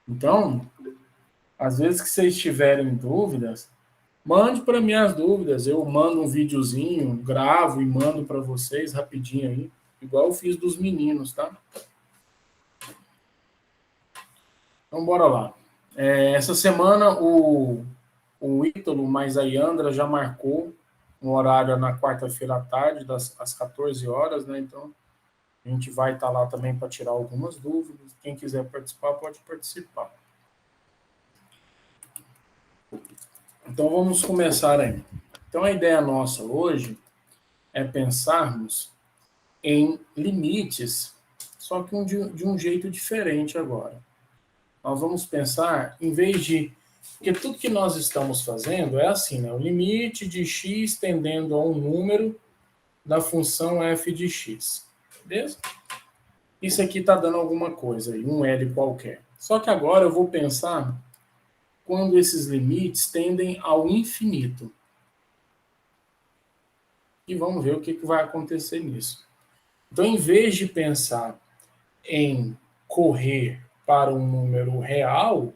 Então, às vezes que vocês tiverem dúvidas, mande para mim as dúvidas. Eu mando um videozinho, gravo e mando para vocês rapidinho aí, igual eu fiz dos meninos, tá? Então, bora lá. Essa semana o Ítalo mais a Yandra já marcou um horário na quarta-feira à tarde, às 14 horas, né? Então, a gente vai estar lá também para tirar algumas dúvidas. Quem quiser participar, pode participar. Então, vamos começar aí. Então, a ideia nossa hoje é pensarmos em limites, só que de um jeito diferente agora. Nós vamos pensar, em vez de... Porque tudo que nós estamos fazendo é assim, né? O limite de x tendendo a um número da função f de x. Beleza? Isso aqui está dando alguma coisa aí, um L qualquer. Só que agora eu vou pensar quando esses limites tendem ao infinito. E vamos ver o que vai acontecer nisso. Então, em vez de pensar em correr para um número real,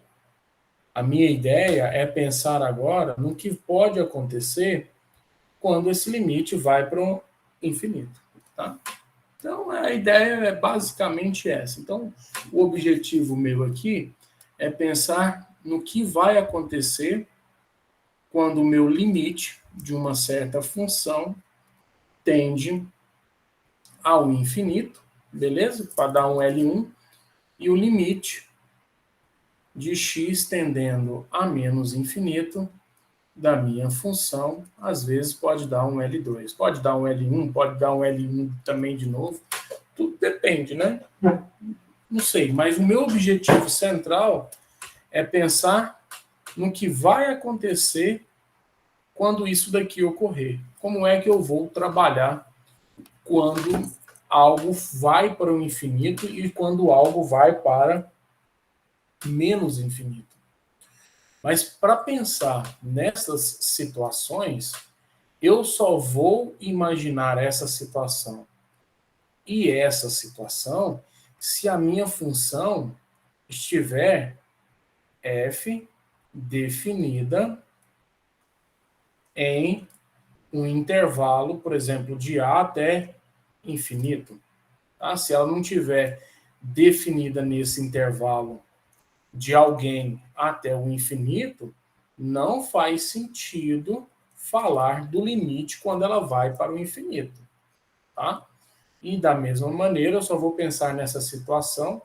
a minha ideia é pensar agora no que pode acontecer quando esse limite vai para um infinito. Tá? Então, a ideia é basicamente essa. Então, o objetivo meu aqui é pensar no que vai acontecer quando o meu limite de uma certa função tende ao infinito, beleza? Para dar um L1, e o limite de x tendendo a menos infinito da minha função, às vezes pode dar um L2, pode dar um L1, pode dar um L1 também de novo, tudo depende, né? Não sei, mas o meu objetivo central é pensar no que vai acontecer quando isso daqui ocorrer. Como é que eu vou trabalhar quando algo vai para o infinito e quando algo vai para menos infinito. Mas para pensar nessas situações, eu só vou imaginar essa situação e essa situação se a minha função estiver f definida em um intervalo, por exemplo, de a até infinito. Tá? Se ela não tiver definida nesse intervalo de alguém até o infinito, não faz sentido falar do limite quando ela vai para o infinito. Tá? E da mesma maneira, eu só vou pensar nessa situação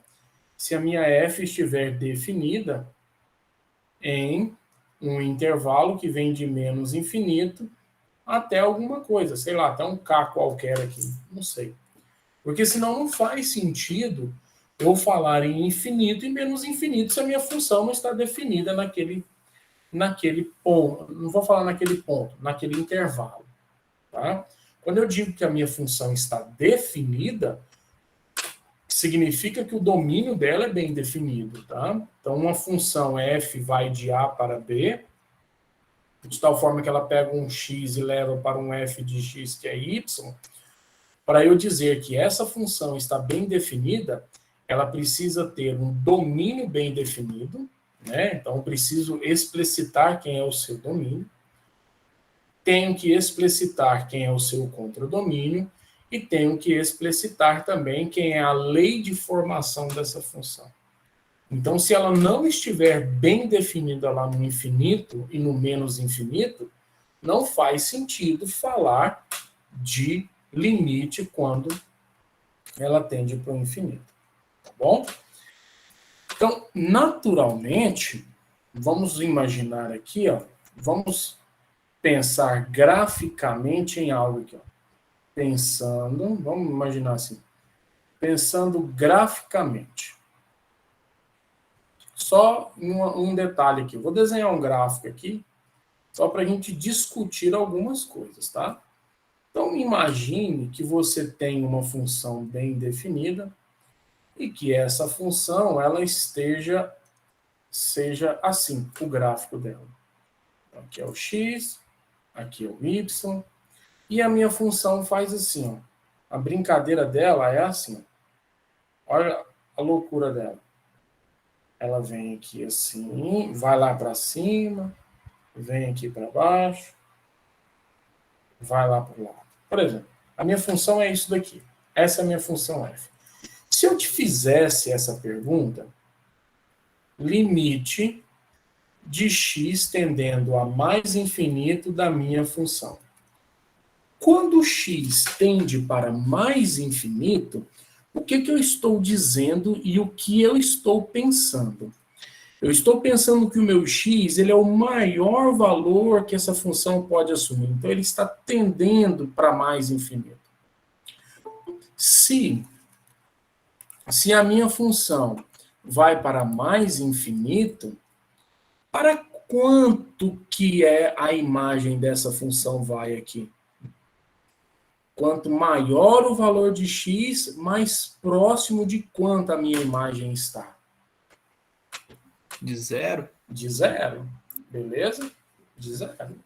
se a minha f estiver definida em um intervalo que vem de menos infinito até alguma coisa, sei lá, até um k qualquer aqui, não sei. Porque senão não faz sentido eu falar em infinito e menos infinito se a minha função não está definida naquele ponto. Não vou falar naquele ponto, naquele intervalo. Tá? Quando eu digo que a minha função está definida, significa que o domínio dela é bem definido. Tá? Então, uma função f vai de A para B, de tal forma que ela pega um x e leva para um f de x que é y. Para eu dizer que essa função está bem definida, ela precisa ter um domínio bem definido, né? Então, eu preciso explicitar quem é o seu domínio, tenho que explicitar quem é o seu contradomínio e tenho que explicitar também quem é a lei de formação dessa função. Então, se ela não estiver bem definida lá no infinito e no menos infinito, não faz sentido falar de limite quando ela tende para o infinito. Tá bom? Então, naturalmente, vamos imaginar aqui, ó, vamos pensar graficamente em algo aqui, ó. Pensando, vamos imaginar assim, pensando graficamente. Só um detalhe aqui, eu vou desenhar um gráfico aqui, só para a gente discutir algumas coisas, tá? Então, imagine que você tem uma função bem definida e que essa função ela seja assim, o gráfico dela. Aqui é o x, aqui é o y, e a minha função faz assim, ó. A brincadeira dela é assim, ó. Olha a loucura dela. ela vem aqui assim, vai lá para cima, vem aqui para baixo, vai lá para o lado. Por exemplo, a minha função é isso daqui. Essa é a minha função f. Se eu te fizesse essa pergunta, limite de x tendendo a mais infinito da minha função. Quando x tende para mais infinito, o que eu estou dizendo e o que eu estou pensando? Eu estou pensando que o meu x ele é o maior valor que essa função pode assumir. Então, ele está tendendo para mais infinito. Se a minha função vai para mais infinito, para quanto que é a imagem dessa função vai aqui? Quanto maior o valor de x, mais próximo de quanto a minha imagem está? De zero? De zero. Beleza? De zero.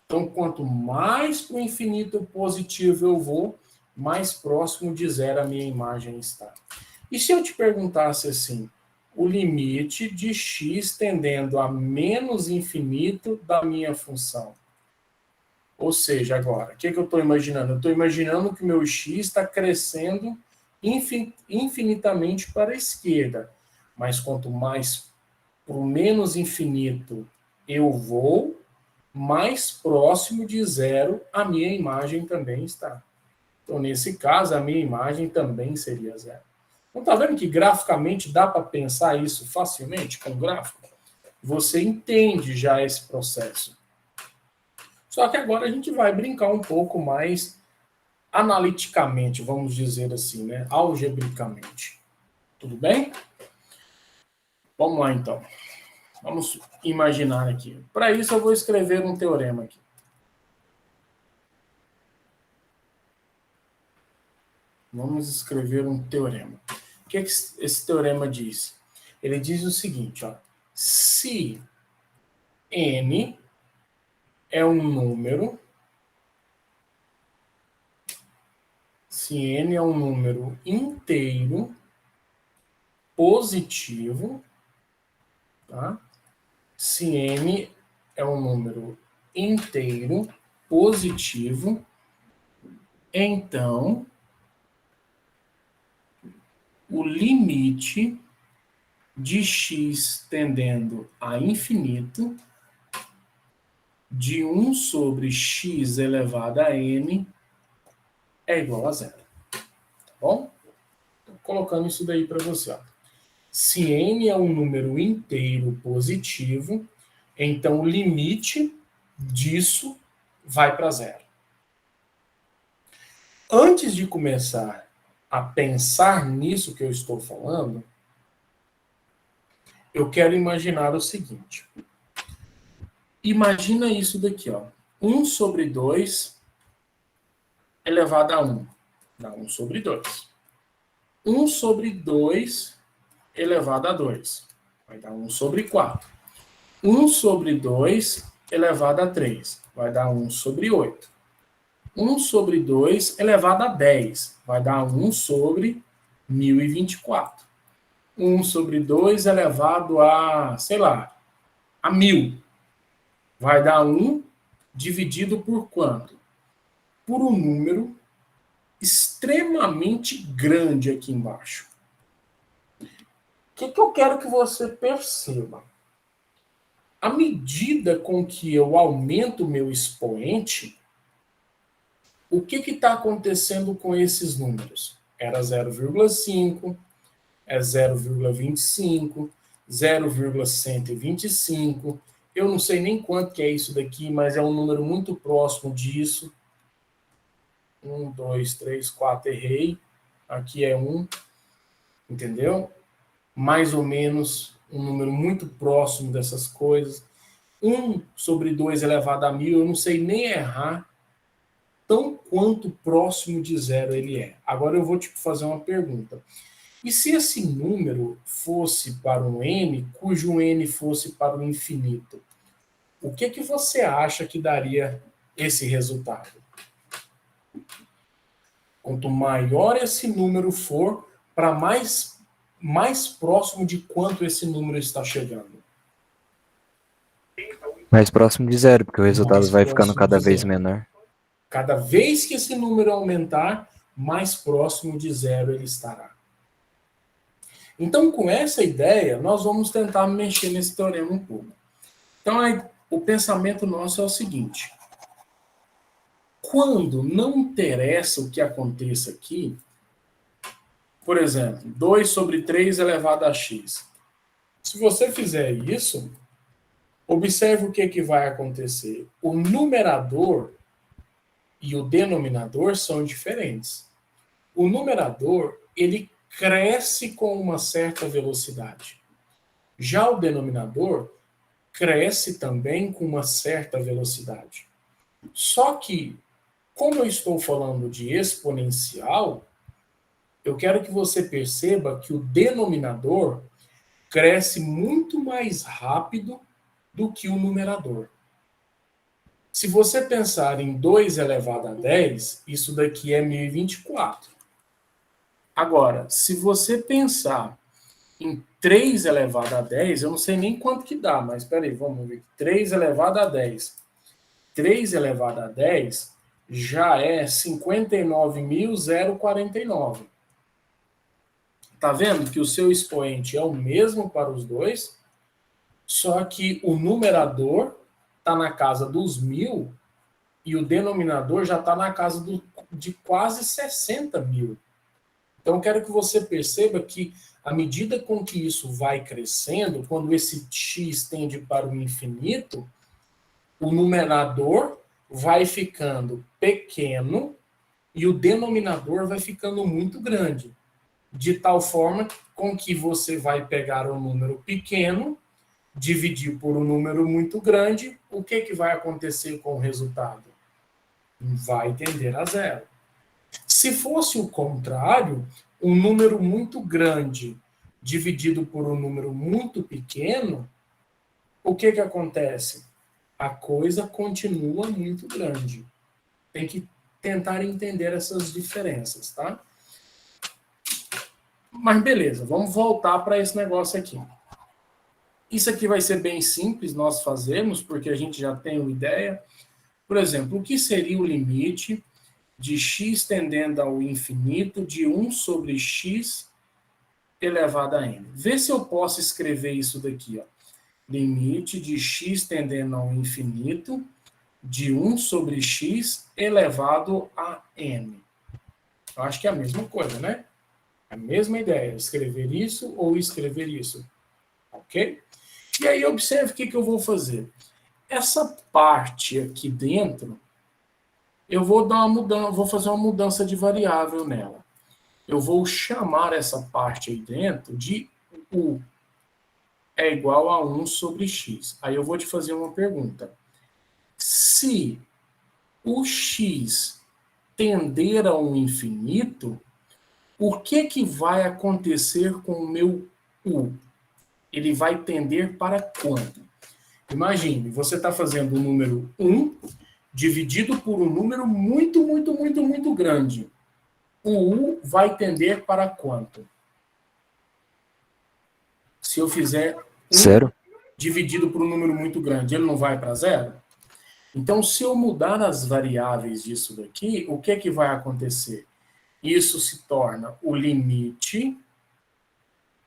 Então, quanto mais para o infinito positivo eu vou, mais próximo de zero a minha imagem está. E se eu te perguntasse assim, o limite de x tendendo a menos infinito da minha função? Ou seja, agora, o que eu estou imaginando? Eu estou imaginando que o meu x está crescendo infinitamente para a esquerda. Mas quanto mais para o menos infinito eu vou, mais próximo de zero a minha imagem também está. Então, nesse caso, a minha imagem também seria zero. Então, está vendo que graficamente dá para pensar isso facilmente com gráfico? Você entende já esse processo. Só que agora a gente vai brincar um pouco mais analiticamente, vamos dizer assim, né? Algebricamente. Tudo bem? Vamos lá, então. Vamos imaginar aqui. Para isso, eu vou escrever um teorema aqui. Vamos escrever um teorema. O que esse teorema diz? Ele diz o seguinte, ó. Se n é um número, se n é um número inteiro positivo, tá? Se n é um número inteiro positivo, então o limite de x tendendo a infinito de 1 sobre x elevado a n é igual a zero. Tá bom? Estou colocando isso daí para você. Ó. Se n é um número inteiro positivo, então o limite disso vai para zero. Antes de começar a pensar nisso que eu estou falando, eu quero imaginar o seguinte. Imagina isso daqui, ó. 1 sobre 2 elevado a 1. Dá 1 sobre 2. 1 sobre 2 elevado a 2. Vai dar 1 sobre 4. 1 sobre 2 elevado a 3. Vai dar 1 sobre 8. 1 sobre 2 elevado a 10. Vai dar 1 sobre 1024. 1 sobre 2 elevado a, sei lá, a 1000. Vai dar 1 dividido por quanto? Por um número extremamente grande aqui embaixo. O que eu quero que você perceba? À medida com que eu aumento o meu expoente, o que está acontecendo com esses números? Era 0,5, é 0,25, 0,125. Eu não sei nem quanto que é isso daqui, mas é um número muito próximo disso. 1, 2, 3, 4, errei. Aqui é 1, entendeu? Mais ou menos um número muito próximo dessas coisas. 1 sobre 2 elevado a 1000, eu não sei nem errar tão quanto próximo de zero ele é. Agora eu vou te fazer uma pergunta. E se esse número fosse para um n, cujo n fosse para o infinito? O que você acha que daria esse resultado? Quanto maior esse número for, para mais mais próximo de quanto esse número está chegando? Mais próximo de zero, porque o resultado Mais vai ficando próximo cada de vez zero. menor. Cada vez que esse número aumentar, mais próximo de zero ele estará. Então, com essa ideia, nós vamos tentar mexer nesse teorema um pouco. Então, o pensamento nosso é o seguinte. Quando não interessa o que aconteça aqui, por exemplo, 2 sobre 3 elevado a x. Se você fizer isso, observe o que vai acontecer. O numerador e o denominador são diferentes. O numerador, ele cresce com uma certa velocidade. Já o denominador cresce também com uma certa velocidade. Só que, como eu estou falando de exponencial, eu quero que você perceba que o denominador cresce muito mais rápido do que o numerador. Se você pensar em 2 elevado a 10, isso daqui é 1024. Agora, se você pensar em 3 elevado a 10, eu não sei nem quanto que dá, mas espera aí, vamos ver. 3 elevado a 10. 3 elevado a 10 já é 59.049. Tá vendo que o seu expoente é o mesmo para os dois, só que o numerador está na casa dos 1.000 e o denominador já está na casa de quase 60.000. Então, eu quero que você perceba que, à medida com que isso vai crescendo, quando esse x tende para o infinito, o numerador vai ficando pequeno e o denominador vai ficando muito grande, de tal forma com que você vai pegar um número pequeno, dividir por um número muito grande, o que vai acontecer com o resultado? Vai tender a zero. Se fosse o contrário, um número muito grande dividido por um número muito pequeno, o que acontece? A coisa continua muito grande. Tem que tentar entender essas diferenças, tá? Mas beleza, vamos voltar para esse negócio aqui. Isso aqui vai ser bem simples nós fazermos, porque a gente já tem uma ideia. Por exemplo, o que seria o limite de x tendendo ao infinito de 1 sobre x elevado a n? Vê se eu posso escrever isso daqui, ó. Limite de x tendendo ao infinito de 1 sobre x elevado a n. Eu acho que é a mesma coisa, né? A mesma ideia, escrever isso ou escrever isso. Ok? E aí, observe o que eu vou fazer. Essa parte aqui dentro, eu vou dar uma mudança, vou fazer uma mudança de variável nela. Eu vou chamar essa parte aí dentro de u é igual a 1 sobre x. Aí eu vou te fazer uma pergunta. Se o x tender a um infinito, o que vai acontecer com o meu u? Ele vai tender para quanto? Imagine, você está fazendo o número 1 dividido por um número muito, muito, muito, muito grande. O u vai tender para quanto? Se eu fizer 1 Zero. dividido por um número muito grande, ele não vai para zero? Então, se eu mudar as variáveis disso daqui, o que vai acontecer? Isso se torna o limite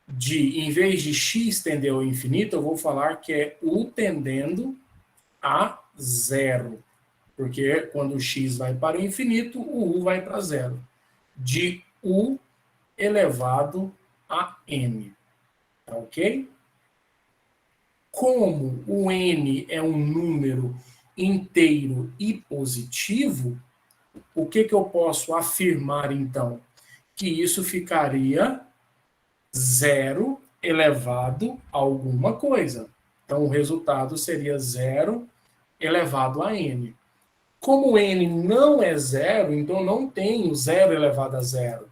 de, em vez de x tender ao infinito, eu vou falar que é u tendendo a zero. Porque quando o x vai para o infinito, o u vai para zero. De u elevado a n. Tá ok? Como o n é um número inteiro e positivo, o que eu posso afirmar, então? Que isso ficaria zero elevado a alguma coisa. Então, o resultado seria zero elevado a n. Como n não é zero, então não tenho zero elevado a zero.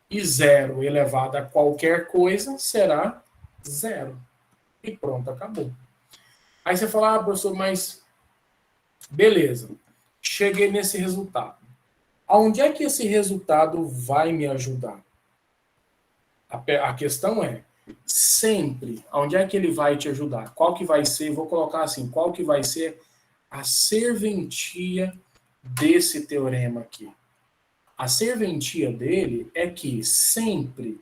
E zero elevado a qualquer coisa será zero. E pronto, acabou. Aí você fala, professor, mas beleza, cheguei nesse resultado. Aonde é que esse resultado vai me ajudar? A questão é, sempre, onde é que ele vai te ajudar? Qual que vai ser, vou colocar assim, qual que vai ser a serventia desse teorema aqui? A serventia dele é que sempre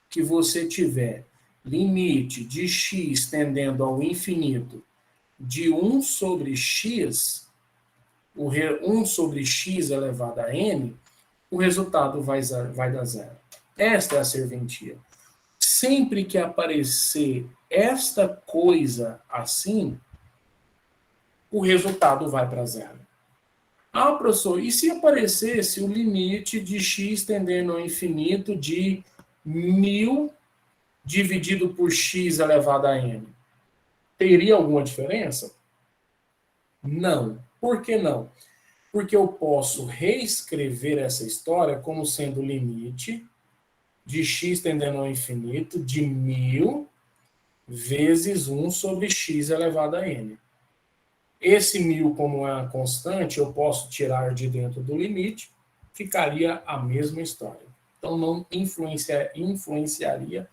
que você tiver limite de x tendendo ao infinito de 1 sobre x, 1 sobre x elevado a n, o resultado vai dar zero. Esta é a serventia. Sempre que aparecer esta coisa assim, o resultado vai para zero. Ah, professor, e se aparecesse o limite de x tendendo ao infinito de 1000 dividido por x elevado a n? Teria alguma diferença? Não. Por que não? Porque eu posso reescrever essa história como sendo o limite de x tendendo ao infinito de 1000 vezes 1 sobre x elevado a n. Esse 1000, como é uma constante, eu posso tirar de dentro do limite, ficaria a mesma história. Então, não influenciaria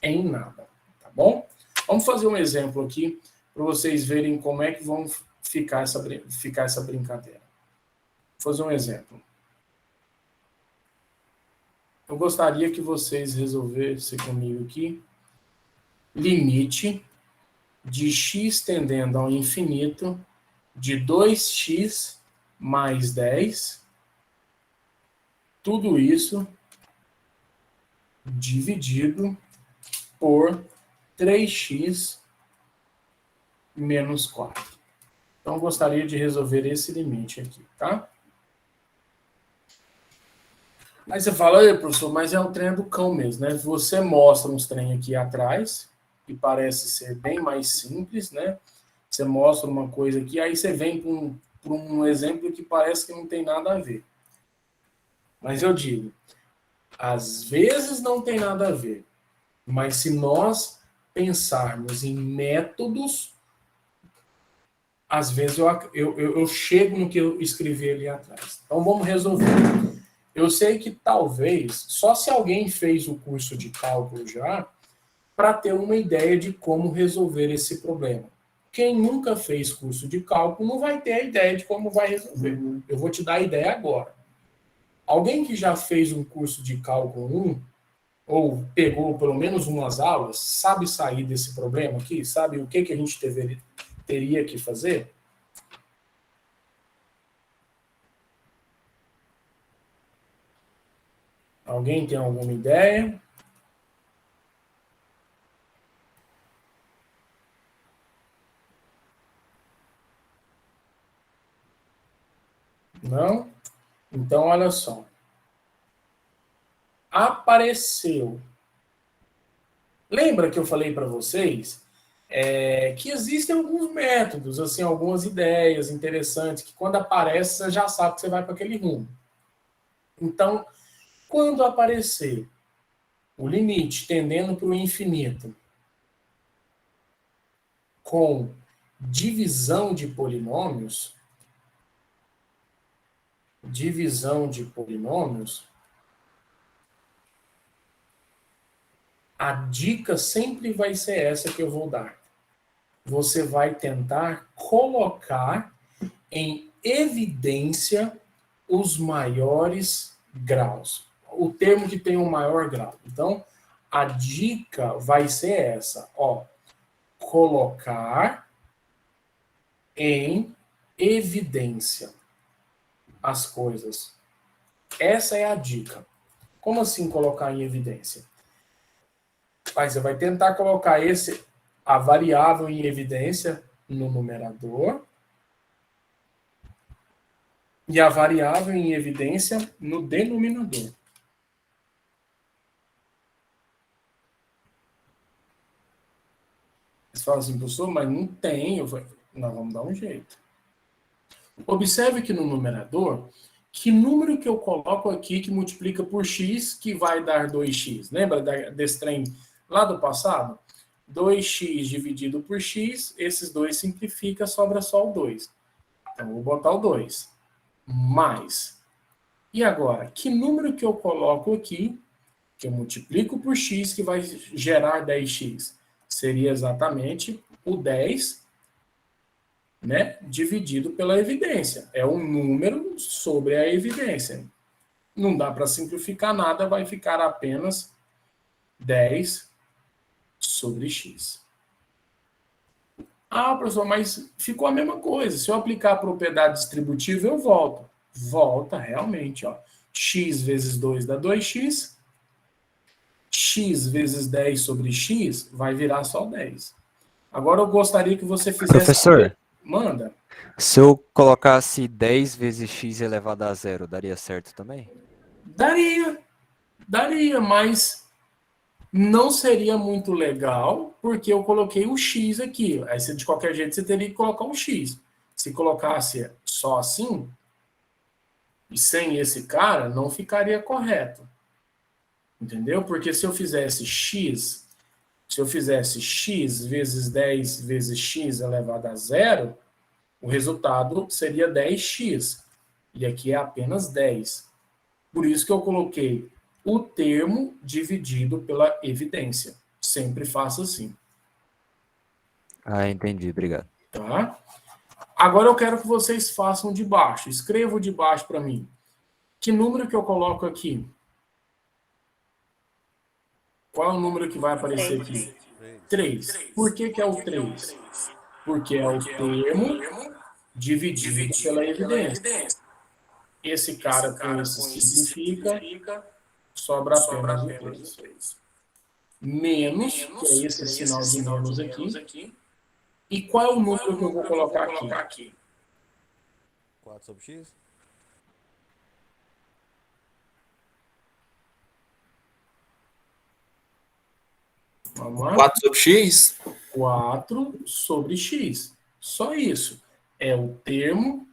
em nada, tá bom? Vamos fazer um exemplo aqui, para vocês verem como é que vão ficar essa brincadeira. Vou fazer um exemplo. Eu gostaria que vocês resolvessem comigo aqui limite de x tendendo ao infinito de 2x mais 10, tudo isso dividido por 3x menos 4. Então, eu gostaria de resolver esse limite aqui, tá? Aí você fala, professor, mas é um trem do cão mesmo, né? Você mostra uns trem aqui atrás, que parece ser bem mais simples, né? Você mostra uma coisa aqui, aí você vem para um exemplo que parece que não tem nada a ver. Mas eu digo, às vezes não tem nada a ver, mas se nós pensarmos em métodos, às vezes eu chego no que eu escrevi ali atrás. Então vamos resolver. Eu sei que talvez, só se alguém fez o curso de cálculo já, para ter uma ideia de como resolver esse problema. Quem nunca fez curso de cálculo não vai ter a ideia de como vai resolver. Eu vou te dar a ideia agora. Alguém que já fez um curso de cálculo 1, ou pegou pelo menos umas aulas, sabe sair desse problema aqui? Sabe o que a gente teria que fazer? Alguém tem alguma ideia? Não? Então, olha só. Apareceu. Lembra que eu falei para vocês que existem alguns métodos, assim, algumas ideias interessantes, que quando aparece, você já sabe que você vai para aquele rumo. Então, quando aparecer o limite tendendo para o infinito com divisão de polinômios, a dica sempre vai ser essa que eu vou dar. Você vai tentar colocar em evidência os maiores graus. O termo que tem o maior grau. Então, a dica vai ser essa, ó. Colocar em evidência as coisas. Essa é a dica. Como assim colocar em evidência? Aí você vai tentar colocar a variável em evidência no numerador e a variável em evidência no denominador. Você fala assim, professor, mas não tem. Nós vamos dar um jeito. Observe que no numerador, que número que eu coloco aqui que multiplica por x, que vai dar 2x? Lembra desse trem lá do passado? 2x dividido por x, esses dois simplifica, sobra só o 2. Então, eu vou botar o 2. Mais. E agora, que número que eu coloco aqui que eu multiplico por x, que vai gerar 10x. Seria exatamente o 10, né, dividido pela evidência. É um número sobre a evidência. Não dá para simplificar nada, vai ficar apenas 10 sobre x. Ah, professor, mas ficou a mesma coisa. Se eu aplicar a propriedade distributiva, eu volto. Volta, realmente. Ó. X vezes 2 dá 2x. X vezes 10 sobre x vai virar só 10. Agora eu gostaria que você fizesse... Professor, manda. se eu colocasse 10 vezes x elevado a zero, daria certo também? Daria, mas não seria muito legal, porque eu coloquei o x aqui. Aí, de qualquer jeito, você teria que colocar um x. Se colocasse só assim, e sem esse cara, não ficaria correto. Entendeu? Porque se eu fizesse x vezes 10 vezes x elevado a zero, o resultado seria 10x. E aqui é apenas 10. Por isso que eu coloquei o termo dividido pela evidência. Sempre faço assim. Ah, entendi, obrigado. Tá? Agora eu quero que vocês façam de baixo. Escrevam de baixo para mim. Que número que eu coloco aqui? Qual é o número que vai aparecer aqui? 3. Por que é o 3? Porque é o termo dividido pela evidência. Esse cara com esse simplifica, sobra apenas o 3. Menos, que é esse sinal de menos aqui. E qual é o número que eu vou colocar aqui? 4 sobre x? Vamos lá? 4 sobre x? 4 sobre x. Só isso. É o termo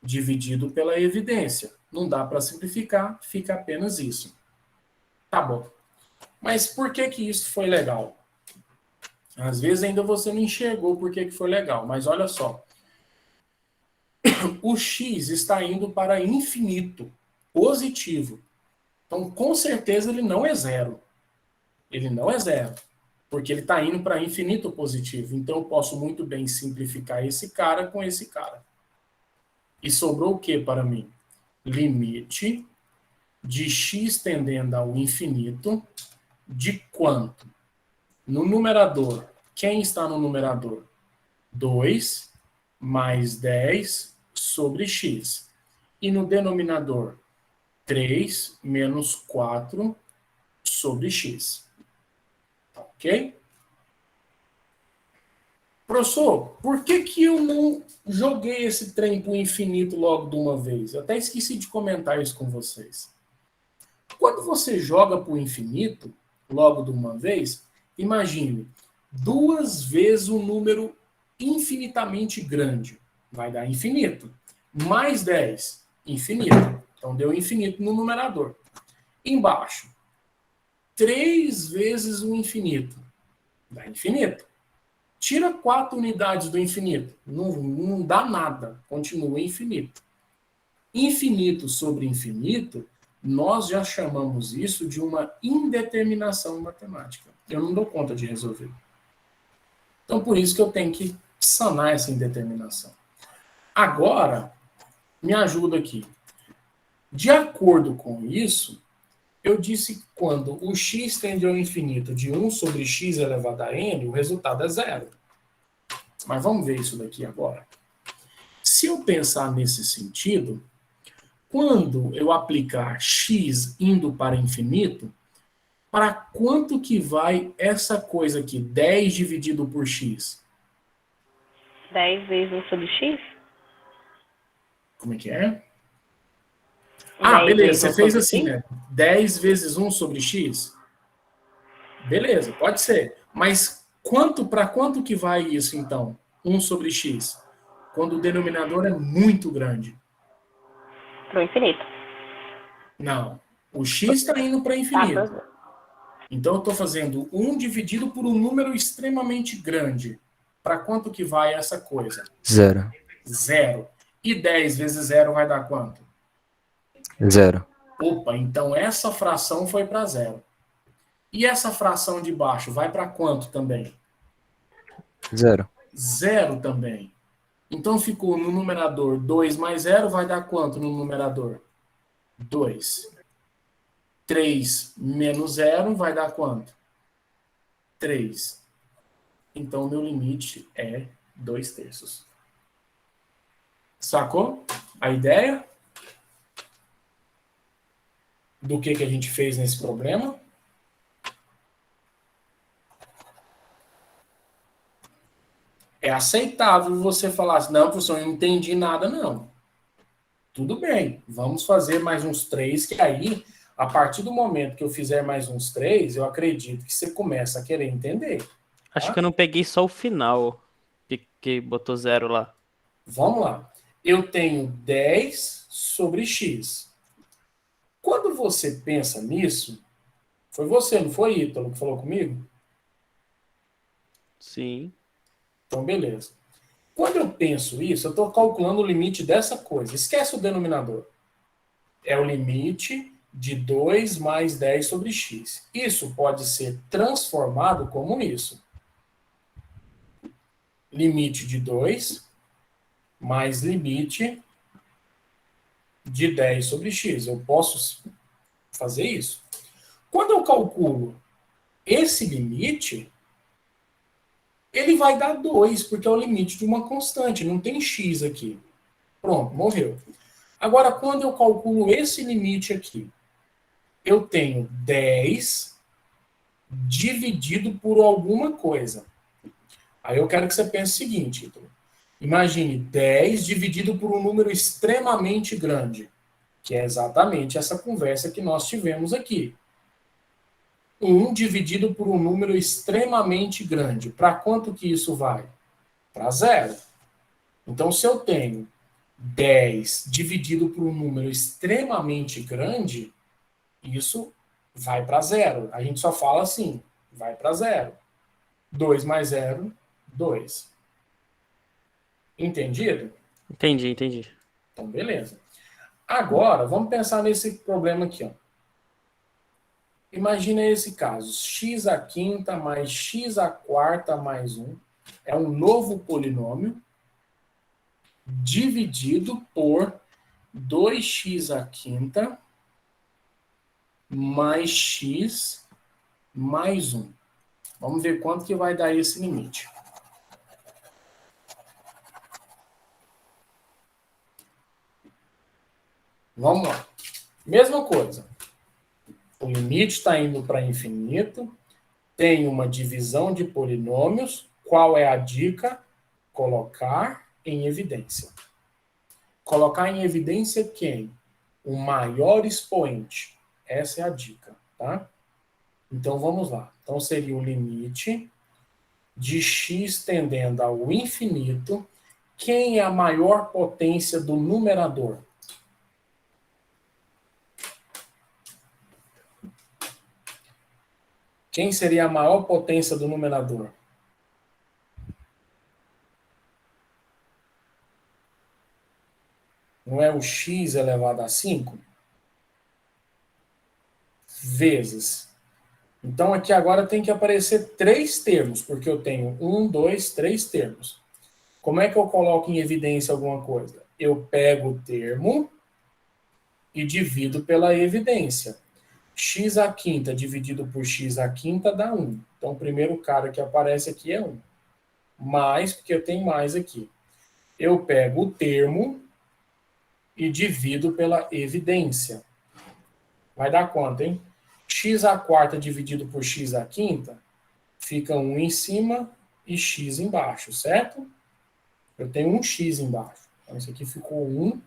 dividido pela evidência. Não dá para simplificar, fica apenas isso. Tá bom. Mas por que isso foi legal? Às vezes ainda você não enxergou por que foi legal, mas olha só. O x está indo para infinito, positivo. Então, com certeza, ele não é zero. Ele não é zero, porque ele está indo para infinito positivo. Então, eu posso muito bem simplificar esse cara com esse cara. E sobrou o que para mim? Limite de x tendendo ao infinito de quanto? No numerador, quem está no numerador? 2 mais 10 sobre x. E no denominador, 3 menos 4 sobre x. Ok? Professor, por que eu não joguei esse trem para o infinito logo de uma vez? Eu até esqueci de comentar isso com vocês. Quando você joga para o infinito, logo de uma vez, imagine 2 vezes um número infinitamente grande. Vai dar infinito. Mais 10, infinito. Então deu infinito no numerador. Embaixo, 3 vezes o infinito. Dá infinito. Tira 4 unidades do infinito. Não dá nada. Continua infinito. Infinito sobre infinito, nós já chamamos isso de uma indeterminação matemática. Eu não dou conta de resolver. Então, por isso que eu tenho que sanar essa indeterminação. Agora, me ajuda aqui. De acordo com isso, eu disse que quando o x tende ao infinito de 1 sobre x elevado a n, o resultado é zero. Mas vamos ver isso daqui agora. Se eu pensar nesse sentido, quando eu aplicar x indo para infinito, para quanto que vai essa coisa aqui, 10 dividido por x? 10 vezes 1 sobre x? Como é que é? Ah, 10 beleza, vezes você 1 fez sobre assim, x? né? 10 vezes 1 sobre x? Beleza, pode ser. Mas para quanto que vai isso, então? 1 sobre x? Quando o denominador é muito grande. Para o infinito. Não. O x está indo para infinito. Tá, Então, eu estou fazendo 1 dividido por um número extremamente grande. Para quanto que vai essa coisa? Zero. Zero. E 10 vezes zero vai dar quanto? Zero. Opa, então essa fração foi para zero. E essa fração de baixo vai para quanto também? 0. 0 também. Então ficou no numerador 2 mais 0 vai dar quanto no numerador? 2. 3 menos 0 vai dar quanto? 3. Então, meu limite é 2/3. Sacou a ideia do que a gente fez nesse problema? É aceitável você falar assim, não, professor, eu não entendi nada, não. Tudo bem, vamos fazer mais uns 3, que aí, a partir do momento que eu fizer mais uns 3, eu acredito que você começa a querer entender. Acho que eu não peguei só o final, que botou 0 lá. Vamos lá. Eu tenho 10 sobre x. Quando você pensa nisso, foi você, não foi, Ítalo, que falou comigo? Sim. Então, beleza. Quando eu penso isso, eu estou calculando o limite dessa coisa. Esquece o denominador. É o limite de 2 mais 10 sobre x. Isso pode ser transformado como isso. Limite de 2 mais limite de 10 sobre x. Eu posso fazer isso. Quando eu calculo esse limite, ele vai dar 2, porque é o limite de uma constante, não tem x aqui. Pronto, morreu. Agora, quando eu calculo esse limite aqui, eu tenho 10 dividido por alguma coisa. Aí eu quero que você pense o seguinte, Ítalo. Imagine 10 dividido por um número extremamente grande, que é exatamente essa conversa que nós tivemos aqui. 1 dividido por um número extremamente grande. Para quanto que isso vai? Para 0. Então, se eu tenho 10 dividido por um número extremamente grande, isso vai para 0. A gente só fala assim, vai para 0. 2 mais 0, 2. Entendido? Entendi. Então, beleza. Agora, vamos pensar nesse problema aqui. Ó. Imagina esse caso. X à quinta mais x à quarta mais 1 é um novo polinômio dividido por 2x à quinta mais x mais 1. Vamos ver quanto que vai dar esse limite. Vamos lá. Mesma coisa. O limite está indo para infinito. Tem uma divisão de polinômios. Qual é a dica? Colocar em evidência. Colocar em evidência quem? O maior expoente. Essa é a dica, tá? Então, vamos lá. Então, seria o limite de x tendendo ao infinito. Quem é a maior potência do numerador? Quem seria a maior potência do numerador? Não é o x elevado a 5? Vezes. Então, aqui agora tem que aparecer 3 termos, porque eu tenho 1, 2, 3 termos. Como é que eu coloco em evidência alguma coisa? Eu pego o termo e divido pela evidência. X à quinta dividido por x à quinta dá 1. Então, o primeiro cara que aparece aqui é 1. Mais, porque eu tenho mais aqui. Eu pego o termo e divido pela evidência. Vai dar quanto, hein? X à quarta dividido por x à quinta fica 1 em cima e x embaixo, certo? Eu tenho um x embaixo. Então, isso aqui ficou 1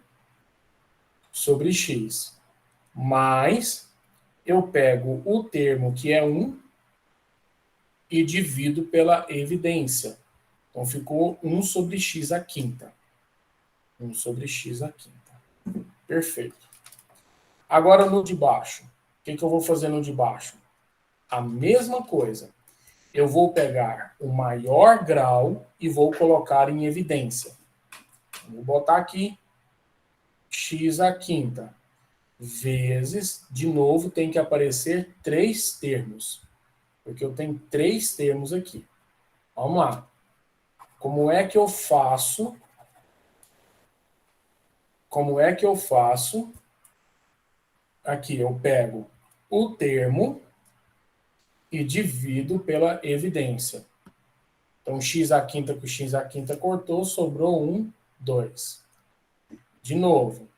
sobre x. Mais, eu pego o termo que é 1 e divido pela evidência. Então, ficou 1 sobre x à quinta. 1 sobre x à quinta. Perfeito. Agora, no de baixo. O que eu vou fazer no de baixo? A mesma coisa. Eu vou pegar o maior grau e vou colocar em evidência. Vou botar aqui x à quinta vezes, de novo, tem que aparecer 3 termos. Porque eu tenho 3 termos aqui. Vamos lá. Como é que eu faço? Como é que eu faço? Aqui eu pego o termo e divido pela evidência. Então, x à quinta com x à quinta cortou, sobrou 1, 2. De novo,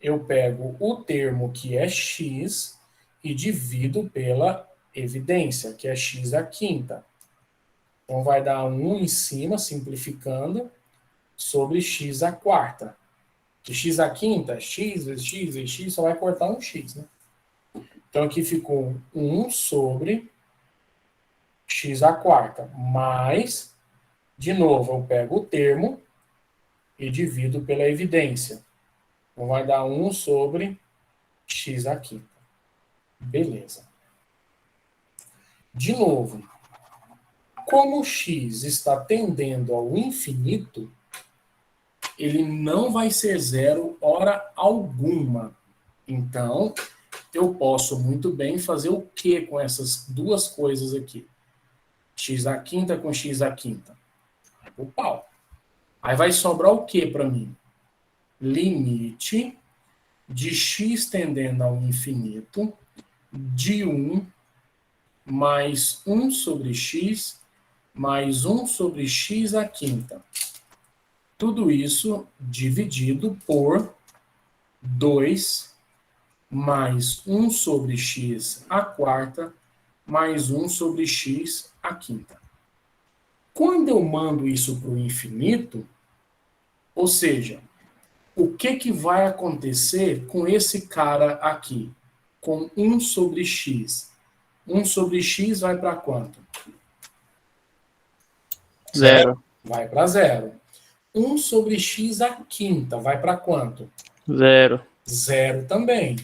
eu pego o termo que é x e divido pela evidência, que é x à quinta. Então, vai dar 1 em cima, simplificando, sobre x à quarta. Que x à quinta, x vezes x, só vai cortar um x, né? Então, aqui ficou 1 sobre x à quarta, mais, de novo, eu pego o termo e divido pela evidência. Então, vai dar 1 sobre x à quinta. Beleza. De novo, como x está tendendo ao infinito, ele não vai ser zero hora alguma. Então, eu posso muito bem fazer o que com essas duas coisas aqui? X à quinta com x à quinta. O pau. Aí vai sobrar o que para mim? Limite de x tendendo ao infinito de 1 mais 1 sobre x mais 1 sobre x à quinta. Tudo isso dividido por 2 mais 1 sobre x à quarta mais 1 sobre x à quinta. Quando eu mando isso para o infinito, ou seja, o que vai acontecer com esse cara aqui? Com 1 sobre x. 1 sobre x vai para quanto? Zero. Vai para 0. 1 sobre x à quinta vai para quanto? Zero. 0 também.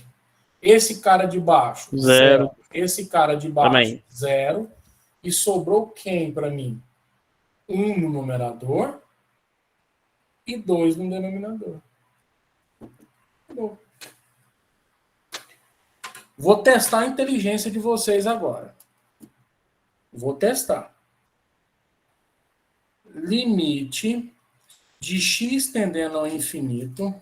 Esse cara de baixo? Zero. Esse cara de baixo? Também. 0. E sobrou quem para mim? 1 no numerador e 2 no denominador. Bom. Vou testar a inteligência de vocês agora. Vou testar. Limite de x tendendo ao infinito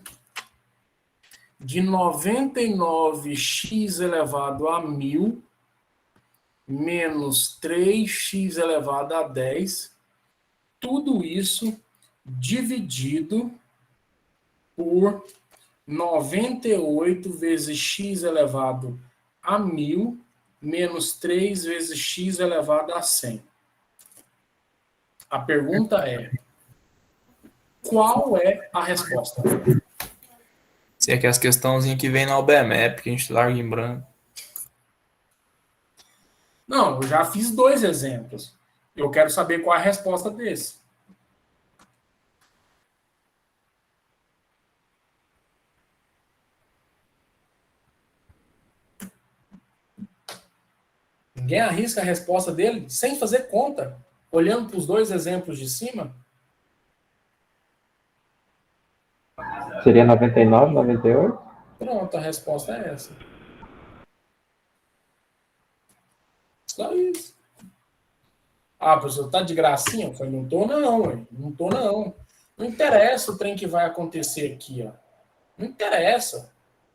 de 99x elevado a 1000 menos 3x elevado a 10, tudo isso dividido por 98 vezes x elevado a 1000 menos 3 vezes x elevado a 100. A pergunta é: qual é a resposta? Se é que as questãozinhas que vem na OBMAP, que a gente larga em branco. Não, eu já fiz 2 exemplos. Eu quero saber qual é a resposta desse. Ninguém arrisca a resposta dele sem fazer conta, olhando para os 2 exemplos de cima? Seria 99, 98? Pronto, a resposta é essa. Só isso. Ah, professor, tá de gracinha? Eu falei, não tô não, ué. Não tô não. Não interessa o trem que vai acontecer aqui, ó. Não interessa.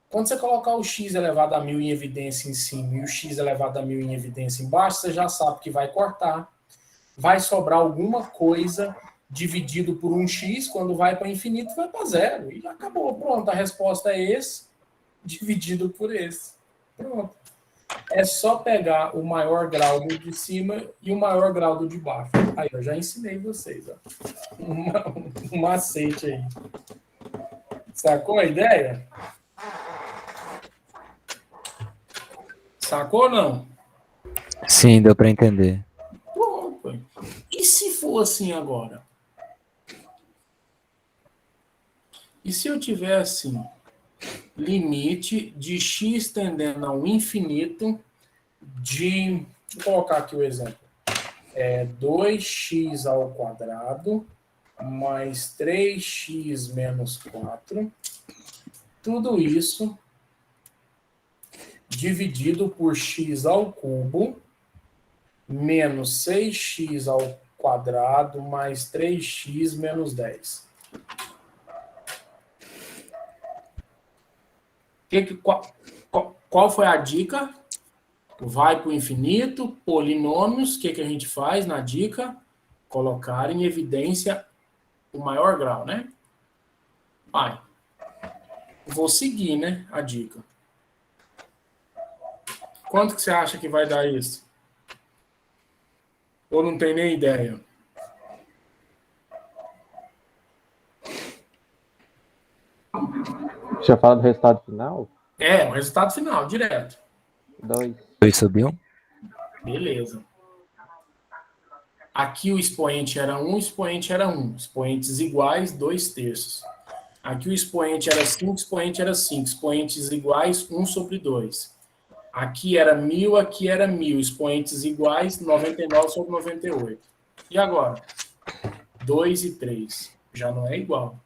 Quando você colocar o x elevado a 1000 em evidência em cima e o x elevado a 1000 em evidência embaixo, você já sabe que vai cortar. Vai sobrar alguma coisa dividido por um x, quando vai para infinito, vai para 0. E acabou. Pronto, a resposta é esse, dividido por esse. Pronto. É só pegar o maior grau do de cima e o maior grau do de baixo. Aí, eu já ensinei vocês. Ó. Um macete aí. Sacou a ideia? Sacou ou não? Sim, deu para entender. Pronto. E se for assim agora? E se eu tiver assim, limite de x tendendo ao infinito de... Vou colocar aqui o exemplo. 2x ao quadrado mais 3x menos 4. Tudo isso dividido por x ao cubo menos 6x ao quadrado mais 3x menos 10. Qual foi a dica? Vai para o infinito, polinômios, o que a gente faz na dica? Colocar em evidência o maior grau, né? Vai. Vou seguir, né, a dica. Quanto que você acha que vai dar isso? Ou não tem nem ideia? Já fala do resultado final? É, o resultado final, direto. 2. 2 sobre 1. Beleza. Aqui o expoente era 1, o expoente era 1. Expoentes iguais, 2/3. Aqui o expoente era 5, o expoente era 5. Expoentes iguais, 1 sobre 2. Aqui era 1000, aqui era 1000. Expoentes iguais, 99 sobre 98. E agora? 2 e 3. Já não é igual.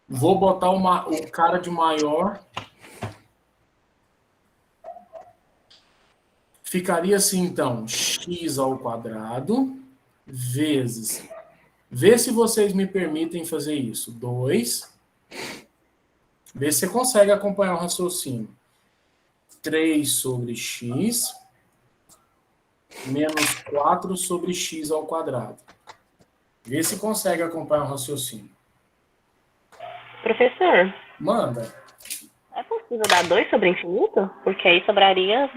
Vou botar o cara de maior. Ficaria assim, então, x ao quadrado vezes... Vê se vocês me permitem fazer isso. 2. Vê se você consegue acompanhar o raciocínio. 3 sobre x menos 4 sobre x ao quadrado. Vê se consegue acompanhar o raciocínio. Professor, Manda. é possível dar 2 sobre infinito? Porque aí sobraria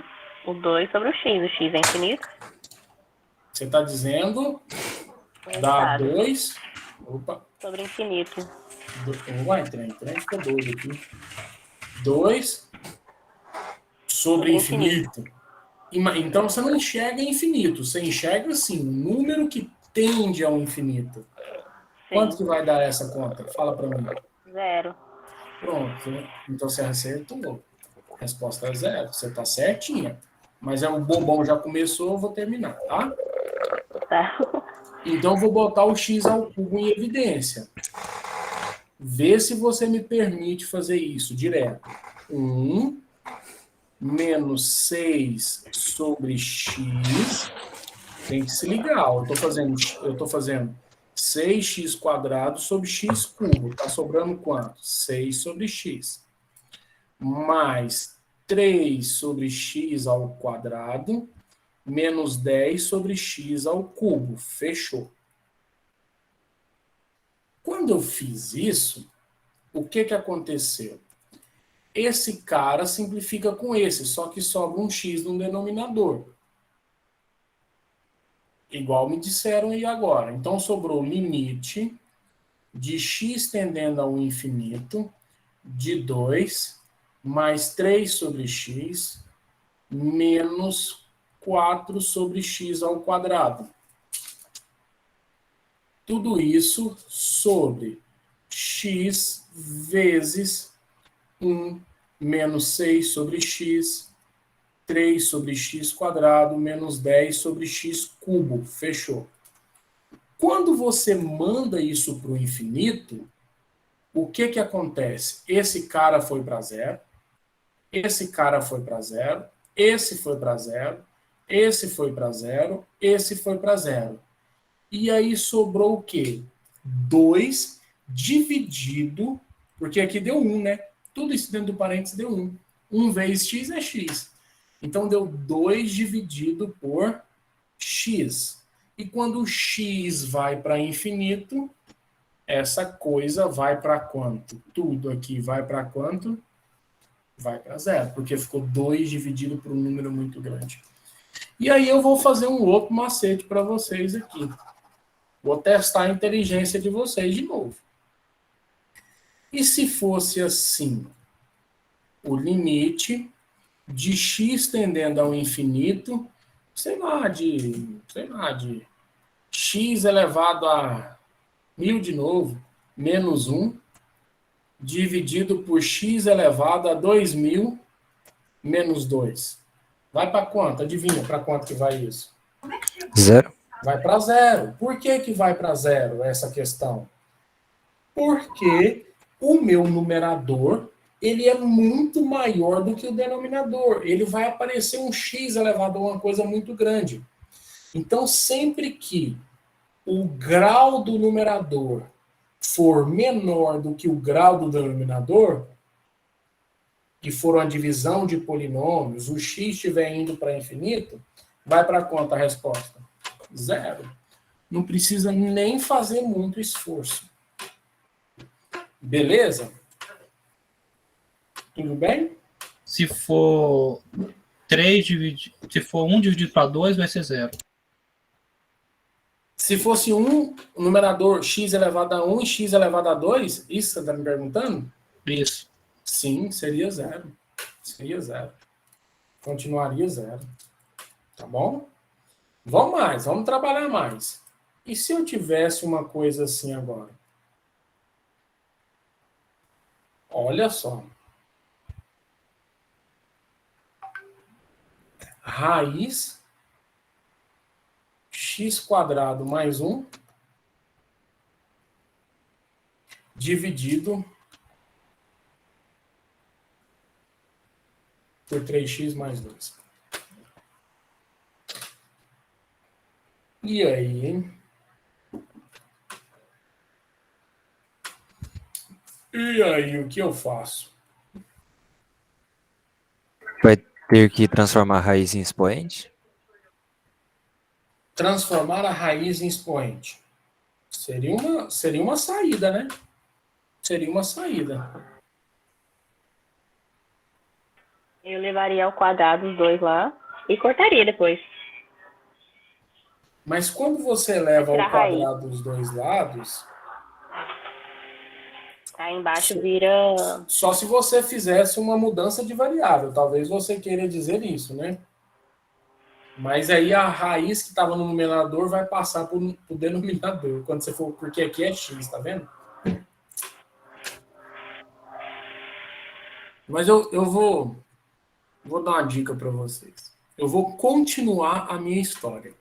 o 2 sobre o x é infinito. Você está dizendo... O Dá resultado 2. Opa. sobre infinito. Vai, trem ficou doido aqui. 2 sobre infinito. Então você não enxerga infinito. Você enxerga, assim, um número que tende ao infinito. Sim. Quanto que vai dar essa conta? Fala para mim. 0. Pronto. Então você acertou. A resposta é 0. Você está certinha. Mas o bobão já começou, eu vou terminar, tá? Tá. Então, vou botar o x ao cubo em evidência. Vê se você me permite fazer isso direto. 1 menos 6 sobre x. Tem que se ligar. Eu tô fazendo 6x quadrado sobre x cubo. Tá sobrando quanto? 6 sobre x. Mais 3 sobre x ao quadrado menos 10 sobre x ao cubo. Fechou. Quando eu fiz isso, o que aconteceu? Esse cara simplifica com esse, só que sobra um x no denominador. Igual me disseram aí agora. Então, sobrou o limite de x tendendo ao infinito de 2 mais 3 sobre x menos 4 sobre x ao quadrado. Tudo isso sobre x vezes 1 menos 6 sobre x, 3 sobre x quadrado, menos 10 sobre x cubo. Fechou. Quando você manda isso para o infinito, o que acontece? Esse cara foi para zero, esse cara foi para zero, esse foi para zero, esse foi para zero, esse foi para zero. E aí sobrou o quê? 2 dividido, porque aqui deu 1, né? Tudo isso dentro do parênteses deu 1. 1 vezes x é x. Então deu 2 dividido por x. E quando o x vai para infinito, essa coisa vai para quanto? Tudo aqui vai para quanto? Vai para zero, porque ficou 2 dividido por um número muito grande. E aí eu vou fazer um outro macete para vocês aqui. Vou testar a inteligência de vocês de novo. E se fosse assim, o limite de x tendendo ao infinito, sei lá, de x elevado a 1000 de novo, menos 1, dividido por x elevado a 2000, menos 2. Vai para quanto? Adivinha para quanto que vai isso? 0. Vai para zero. Por que vai para zero essa questão? Porque o meu numerador ele é muito maior do que o denominador. Ele vai aparecer um x elevado a uma coisa muito grande. Então, sempre que o grau do numerador for menor do que o grau do denominador, que for uma divisão de polinômios, o x estiver indo para infinito, vai para quanto a resposta? 0. Não precisa nem fazer muito esforço. Beleza? Tudo bem? Se for 3 dividido, se for 1 dividido para 2, vai ser 0. Se fosse o numerador x elevado a 1 e x elevado a 2, isso você está me perguntando? Isso. Sim, seria 0. Seria 0. Continuaria 0. Tá bom? Vamos mais, vamos trabalhar mais. E se eu tivesse uma coisa assim agora? Olha só. Raiz x² mais 1 dividido por 3x mais 2. E aí, hein? E aí, o que eu faço? Vai ter que transformar a raiz em expoente? Transformar a raiz em expoente. Seria uma saída, né? Seria uma saída. Eu levaria ao quadrado os dois lá e cortaria depois. Mas quando você leva Pra ao quadrado os dois lados, Aí embaixo vira... só se você fizesse uma mudança de variável. Talvez você queira dizer isso, né? Mas aí a raiz que estava no numerador vai passar para o denominador. Quando você for, porque aqui é x, tá vendo? Mas eu vou dar uma dica para vocês. Eu vou continuar a minha história.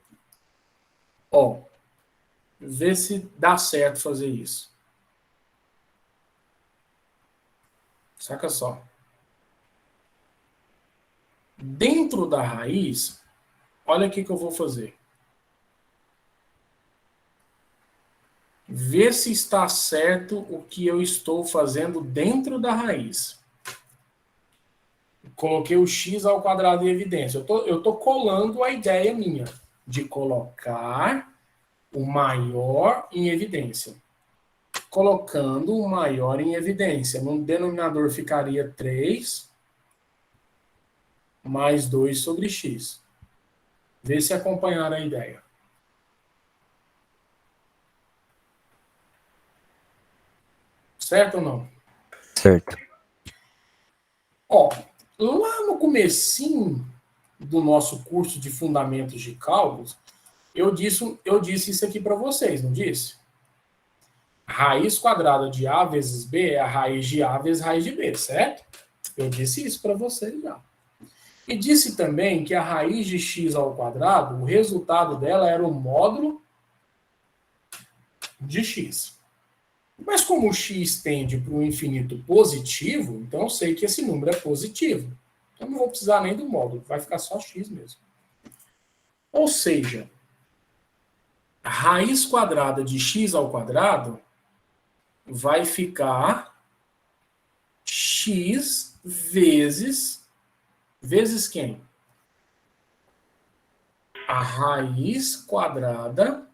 Ó, ver se dá certo fazer isso. Saca só. Dentro da raiz, olha o que eu vou fazer. Ver se está certo o que eu estou fazendo dentro da raiz. Coloquei o x² em evidência. Eu tô colando a ideia minha de colocar o maior em evidência. Colocando o maior em evidência. No denominador ficaria 3 mais 2 sobre x. Vê se acompanharam a ideia. Certo ou não? Certo. Ó, lá no comecinho do nosso curso de Fundamentos de Cálculos, eu disse isso aqui para vocês, não disse? Raiz quadrada de A vezes B é a raiz de A vezes raiz de B, certo? Eu disse isso para vocês já. E disse também que a raiz de x², o resultado dela era o módulo de x. Mas como o x tende para o infinito positivo, então eu sei que esse número é positivo. Então não vou precisar nem do módulo, vai ficar só x mesmo. Ou seja, a raiz quadrada de x² vai ficar x vezes quem? A raiz quadrada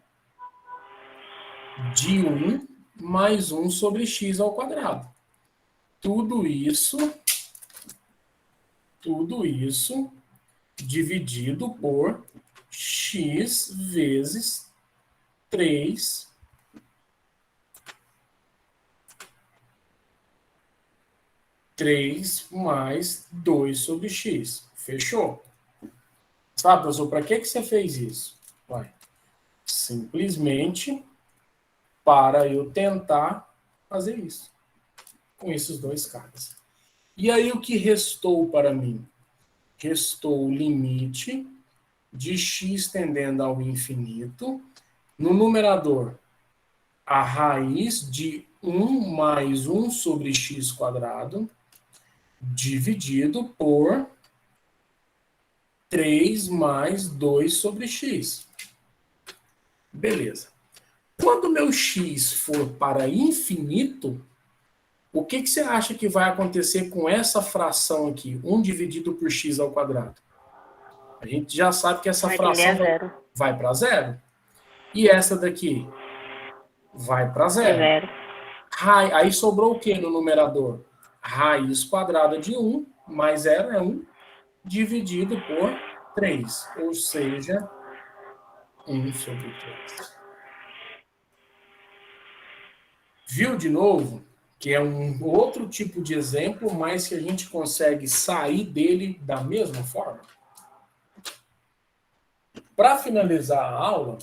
de 1 mais 1 sobre x². Tudo isso dividido por x vezes 3 mais 2 sobre x. Fechou? Sabe, professor, para que você fez isso? Vai. Simplesmente para eu tentar fazer isso. Com esses dois caras. E aí o que restou para mim? Restou o limite de x tendendo ao infinito. No numerador, a raiz de 1 mais 1 sobre x². dividido por 3 mais 2 sobre x. Beleza. Quando meu x for para infinito, o que você acha que vai acontecer com essa fração aqui? 1 dividido por x ao quadrado. A gente já sabe que essa Vai tender fração a zero. vai para zero. E essa daqui vai para zero. Zero. Aí sobrou o que no numerador? Raiz quadrada de 1 mais 0 é 1 dividido por 3. Ou seja, 1 sobre 3. Viu de novo? Que é um outro tipo de exemplo, mas que a gente consegue sair dele da mesma forma. Para finalizar a aula,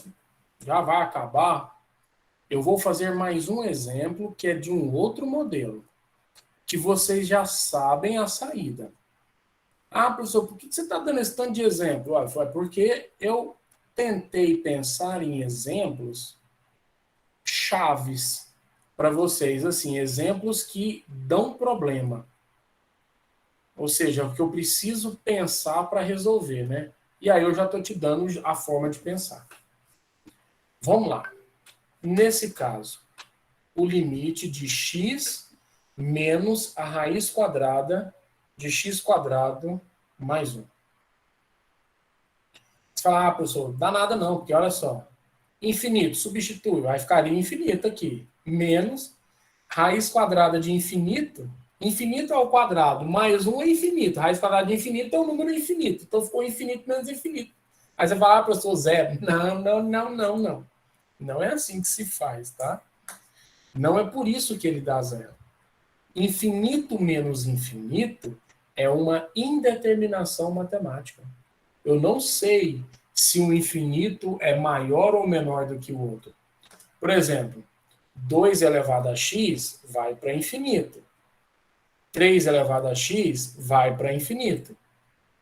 já vai acabar, eu vou fazer mais um exemplo que é de um outro modelo, que vocês já sabem a saída. Ah, professor, por que você está dando esse tanto de exemplo? Olha, foi porque eu tentei pensar em exemplos chaves para vocês, assim, exemplos que dão problema. Ou seja, o que eu preciso pensar para resolver, né? E aí eu já estou te dando a forma de pensar. Vamos lá. Nesse caso, o limite de x menos a raiz quadrada de x quadrado mais 1. Você fala, professor, dá nada não, porque olha só, infinito, substitui, vai ficar infinito aqui, menos raiz quadrada de infinito, infinito ao quadrado, mais 1 é infinito, raiz quadrada de infinito é um número infinito, então ficou infinito menos infinito. Aí você fala, professor, zero. Não. Não é assim que se faz, tá? Não é por isso que ele dá zero. Infinito menos infinito é uma indeterminação matemática. Eu não sei se o infinito é maior ou menor do que o outro. Por exemplo, 2 elevado a x vai para infinito. 3 elevado a x vai para infinito.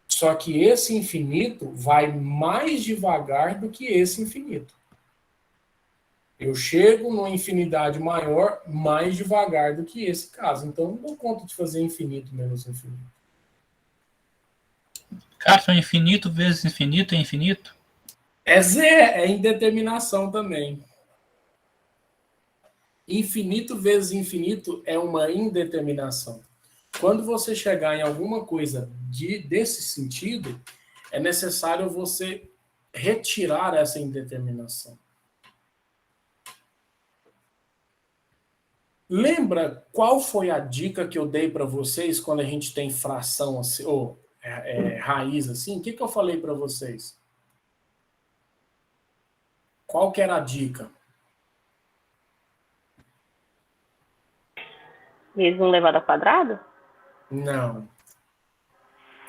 Só que esse infinito vai mais devagar do que esse infinito. Eu chego numa infinidade maior mais devagar do que esse caso. Então, não dou conta de fazer infinito menos infinito. Cara, foi infinito vezes infinito é infinito? É indeterminação também. Infinito vezes infinito é uma indeterminação. Quando você chegar em alguma coisa desse sentido, é necessário você retirar essa indeterminação. Lembra qual foi a dica que eu dei para vocês quando a gente tem fração assim, ou raiz assim? O que eu falei para vocês? Qual que era a dica? Vezes 1 elevado ao quadrado? Não.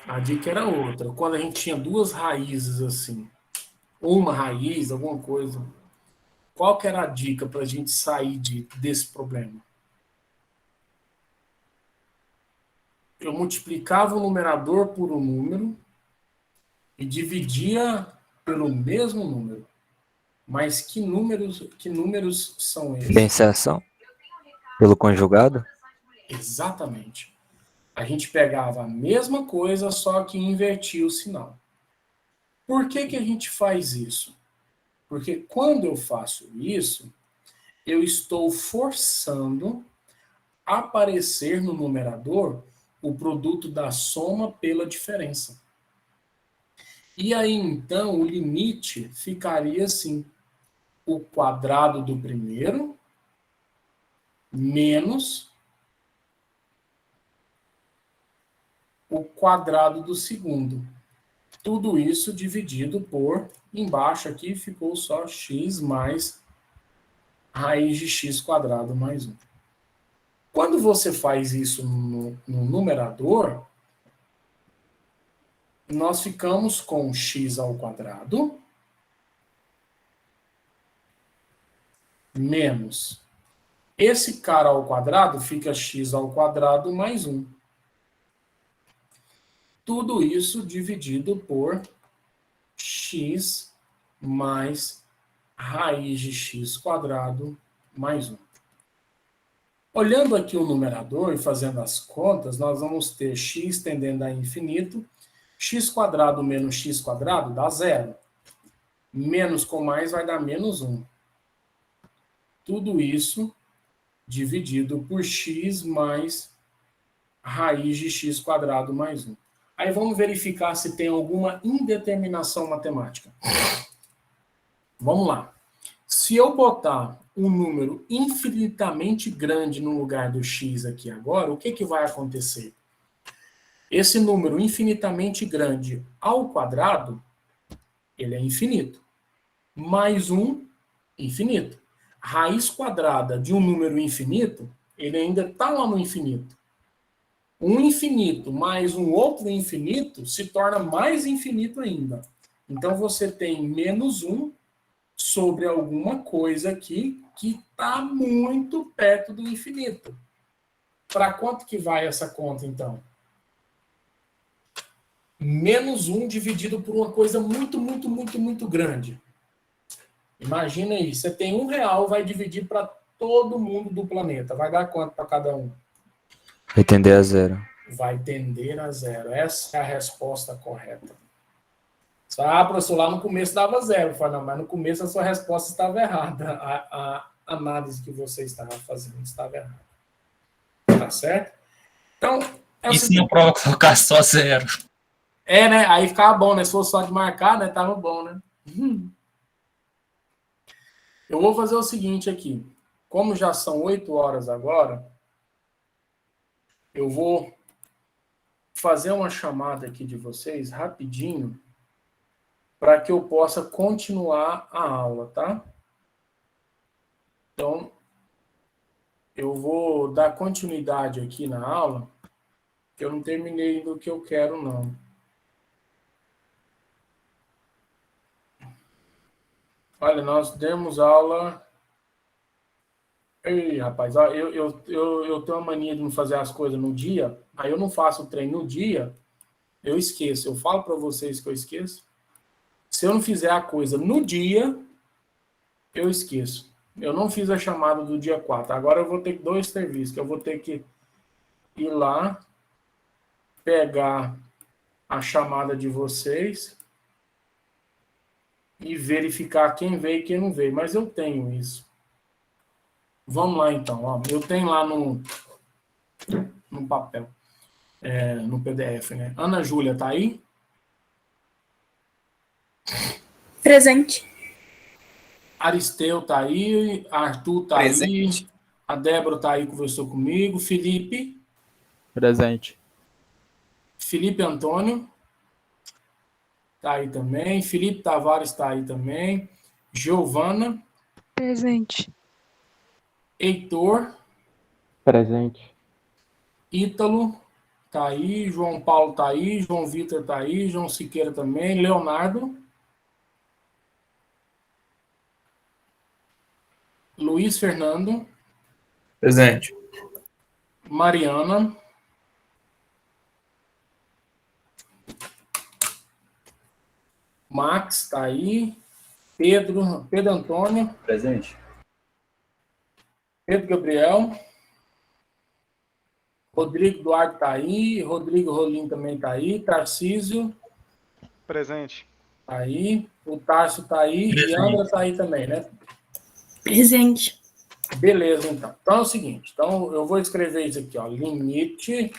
A dica era outra. Quando a gente tinha duas raízes assim, uma raiz, alguma coisa. Qual que era a dica para a gente sair desse problema? Eu multiplicava o numerador por um número e dividia pelo mesmo número. Mas que números são esses? Diferenciação pelo conjugado? Exatamente. A gente pegava a mesma coisa, só que invertia o sinal. Por que a gente faz isso? Porque quando eu faço isso, eu estou forçando aparecer no numerador o produto da soma pela diferença. E aí, então, o limite ficaria assim: o quadrado do primeiro menos o quadrado do segundo. Tudo isso dividido por, embaixo aqui ficou só x mais raiz de x quadrado mais 1. Quando você faz isso no numerador, nós ficamos com x ao quadrado menos esse cara ao quadrado fica x ao quadrado mais 1. Tudo isso dividido por x mais raiz de x quadrado mais 1. Olhando aqui o numerador e fazendo as contas, nós vamos ter x tendendo a infinito, x² menos x² dá 0. Menos com mais vai dar menos 1. Tudo isso dividido por x mais raiz de x² mais 1. Aí vamos verificar se tem alguma indeterminação matemática. Vamos lá. Se eu botar um número infinitamente grande no lugar do x aqui agora, o que, que vai acontecer? Esse número infinitamente grande ao quadrado, ele é infinito. Mais 1, infinito. Raiz quadrada de um número infinito, ele ainda está lá no infinito. Um infinito mais um outro infinito se torna mais infinito ainda. Então, você tem menos 1 sobre alguma coisa aqui que está muito perto do infinito. Para quanto que vai essa conta, então? Menos 1 dividido por uma coisa muito, muito, muito, muito grande. Imagina aí, você tem R$1, vai dividir para todo mundo do planeta. Vai dar quanto para cada um? Vai tender a 0. Vai tender a 0. Essa é a resposta correta. Professor, lá no começo dava 0. Eu falei, não, mas no começo a sua resposta estava errada. A análise que você estava fazendo estava errada. Tá certo? Então, Isso não prova colocar só 0. né? Aí ficava bom, né? Se fosse só de marcar, né? Tava bom, né? Eu vou fazer o seguinte aqui. Como já são 8 horas agora, eu vou fazer uma chamada aqui de vocês rapidinho para que eu possa continuar a aula, tá? Então, eu vou dar continuidade aqui na aula, que eu não terminei do que eu quero, não. Olha, nós demos aula... Ei, rapaz, ó, eu tenho uma mania de não fazer as coisas no dia, aí eu não faço o treino no dia, eu esqueço. Eu falo para vocês que eu esqueço. Se eu não fizer a coisa no dia, eu esqueço. Eu não fiz a chamada do dia 4. Agora eu vou ter 2 serviços, que eu vou ter que ir lá, pegar a chamada de vocês e verificar quem veio e quem não veio. Mas eu tenho isso. Vamos lá, então. Ó, eu tenho lá no papel, no PDF, né? Ana Júlia, tá aí? Presente. Aristeu tá aí, Arthur tá Presente. aí, a Débora tá aí, conversou comigo, Felipe Antônio tá aí também, Felipe Tavares tá aí também, Giovana, Presente. Heitor, Presente. Ítalo tá aí, João Paulo tá aí, João Vitor tá aí, João Siqueira também, Leonardo, Luiz Fernando, Presente. Mariana, Max tá aí, Pedro Antônio, Presente. Pedro Gabriel, Rodrigo Duarte tá aí, Rodrigo Rolim também tá aí, Tarcísio Presente. tá aí, o Tarso tá aí e Andra tá aí também, né? Presente. Beleza, então. Então é o seguinte, então eu vou escrever isso aqui, ó, limite,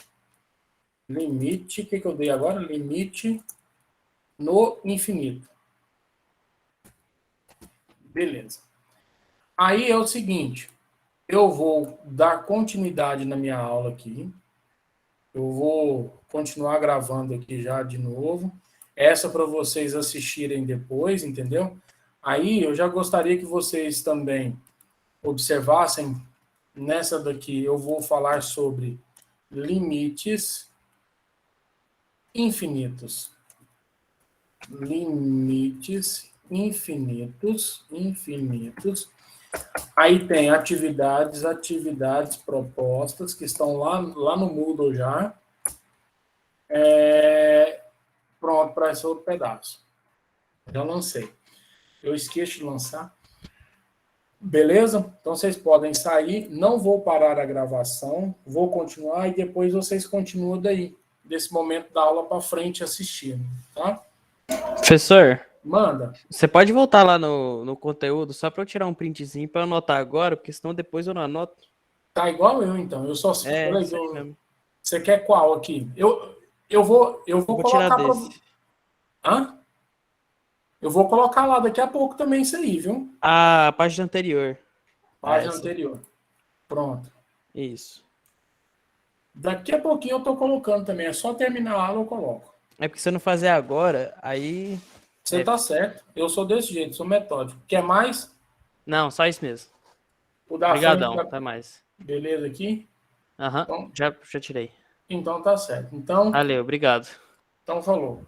o que eu dei agora? Limite no infinito. Beleza. Aí é o seguinte, eu vou dar continuidade na minha aula aqui, eu vou continuar gravando aqui já de novo, essa para vocês assistirem depois, entendeu? Aí eu já gostaria que vocês também observassem, nessa daqui eu vou falar sobre limites infinitos. Limites infinitos. Aí tem atividades propostas, que estão lá no Moodle já. Pronto para esse outro pedaço. Já lancei. Eu esqueço de lançar. Beleza? Então vocês podem sair, não vou parar a gravação, vou continuar e depois vocês continuam daí, desse momento da aula para frente assistindo, tá? Professor, Manda. você pode voltar lá no conteúdo só para eu tirar um printzinho para eu anotar agora, porque senão depois eu não anoto. Tá igual eu, então. Eu só É, peraí, isso aí mesmo. você quer qual aqui? Eu vou Vou tirar colocar desse. Hã? Eu vou colocar lá daqui a pouco também isso aí, viu? A página anterior. Página Essa. anterior. Pronto. Isso. Daqui a pouquinho eu tô colocando também. É só terminar a aula eu coloco. É porque se eu não fazer agora, aí... Você tá certo. Eu sou desse jeito, sou metódico. Quer mais? Não, só isso mesmo. O da Obrigadão, frente, até mais. beleza aqui? Aham, Então, já tirei. então tá certo. Então Valeu, obrigado. falou.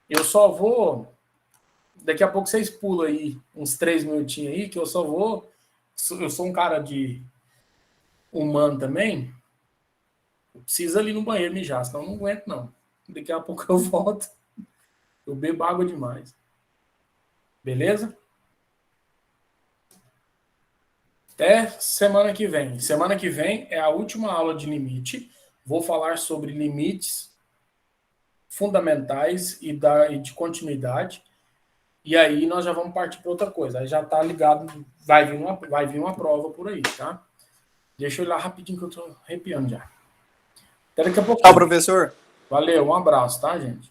Eu só vou... Daqui a pouco vocês pulam aí uns 3 minutinhos aí, que eu só vou... Eu sou um cara de humano também. Eu preciso ali no banheiro mijar, senão eu não aguento, não. Daqui a pouco eu volto. Eu bebo água demais. Beleza? Até semana que vem. Semana que vem é a última aula de limite. Vou falar sobre limites fundamentais e de continuidade. E aí nós já vamos partir para outra coisa. Aí já tá ligado, vai vir uma prova por aí, tá? Deixa eu ir lá rapidinho que eu tô arrepiando já. Até daqui a pouco. Tchau, professor. Valeu, um abraço, tá, gente?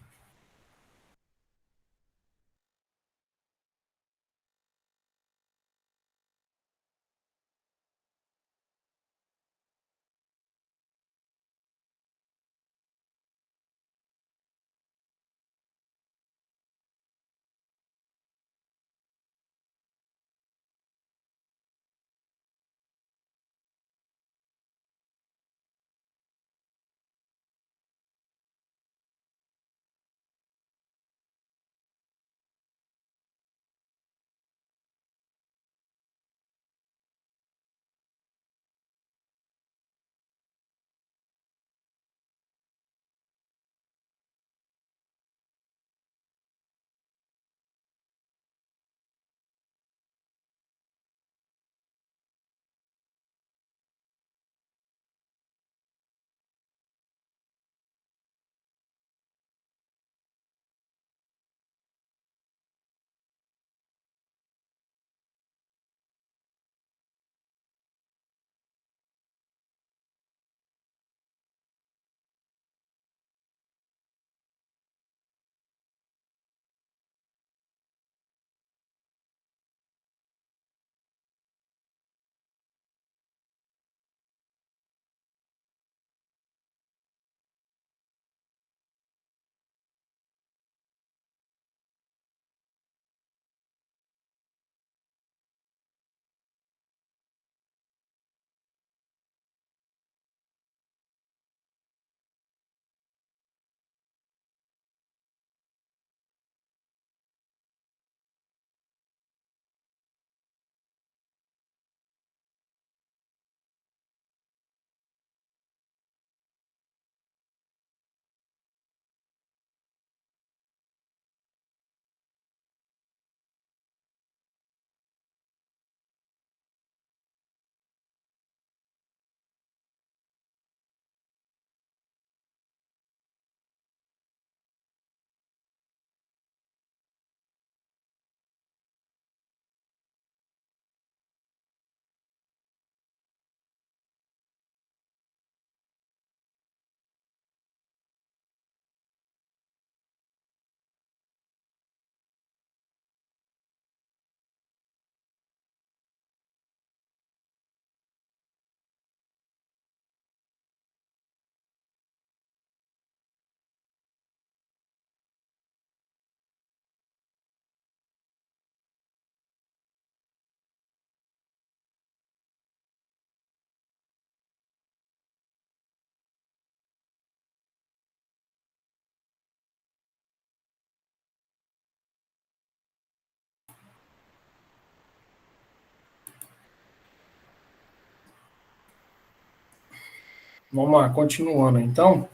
Vamos lá, continuando então.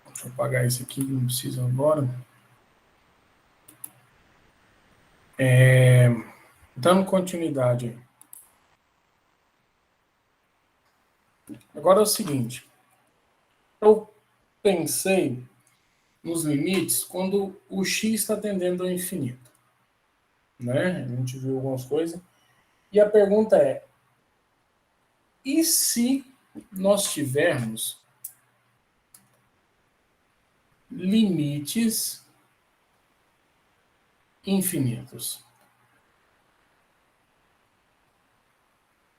Deixa eu apagar isso aqui, não precisa agora. Dando continuidade aí. Agora é o seguinte. Eu pensei nos limites quando o x está tendendo ao infinito. Né? A gente viu algumas coisas. E a pergunta é, e se nós tivermos limites infinitos?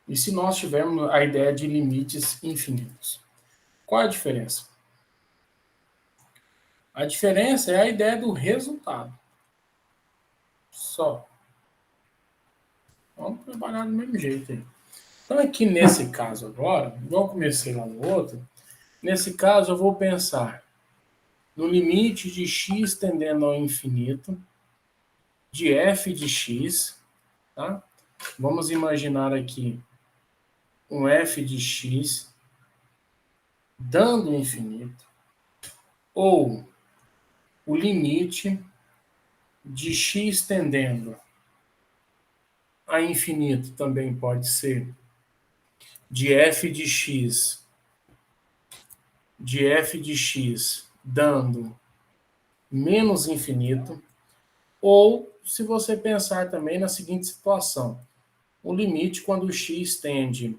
E se nós tivermos a ideia de limites infinitos? Qual a diferença? A diferença é a ideia do resultado. Só. Vamos trabalhar do mesmo jeito aí. Então, aqui nesse caso agora, igual eu comecei lá no outro, nesse caso eu vou pensar no limite de x tendendo ao infinito, de f de x, tá? Vamos imaginar aqui um f de x dando infinito, ou o limite de x tendendo a infinito também pode ser de f de x dando menos infinito, ou se você pensar também na seguinte situação, o limite quando o x tende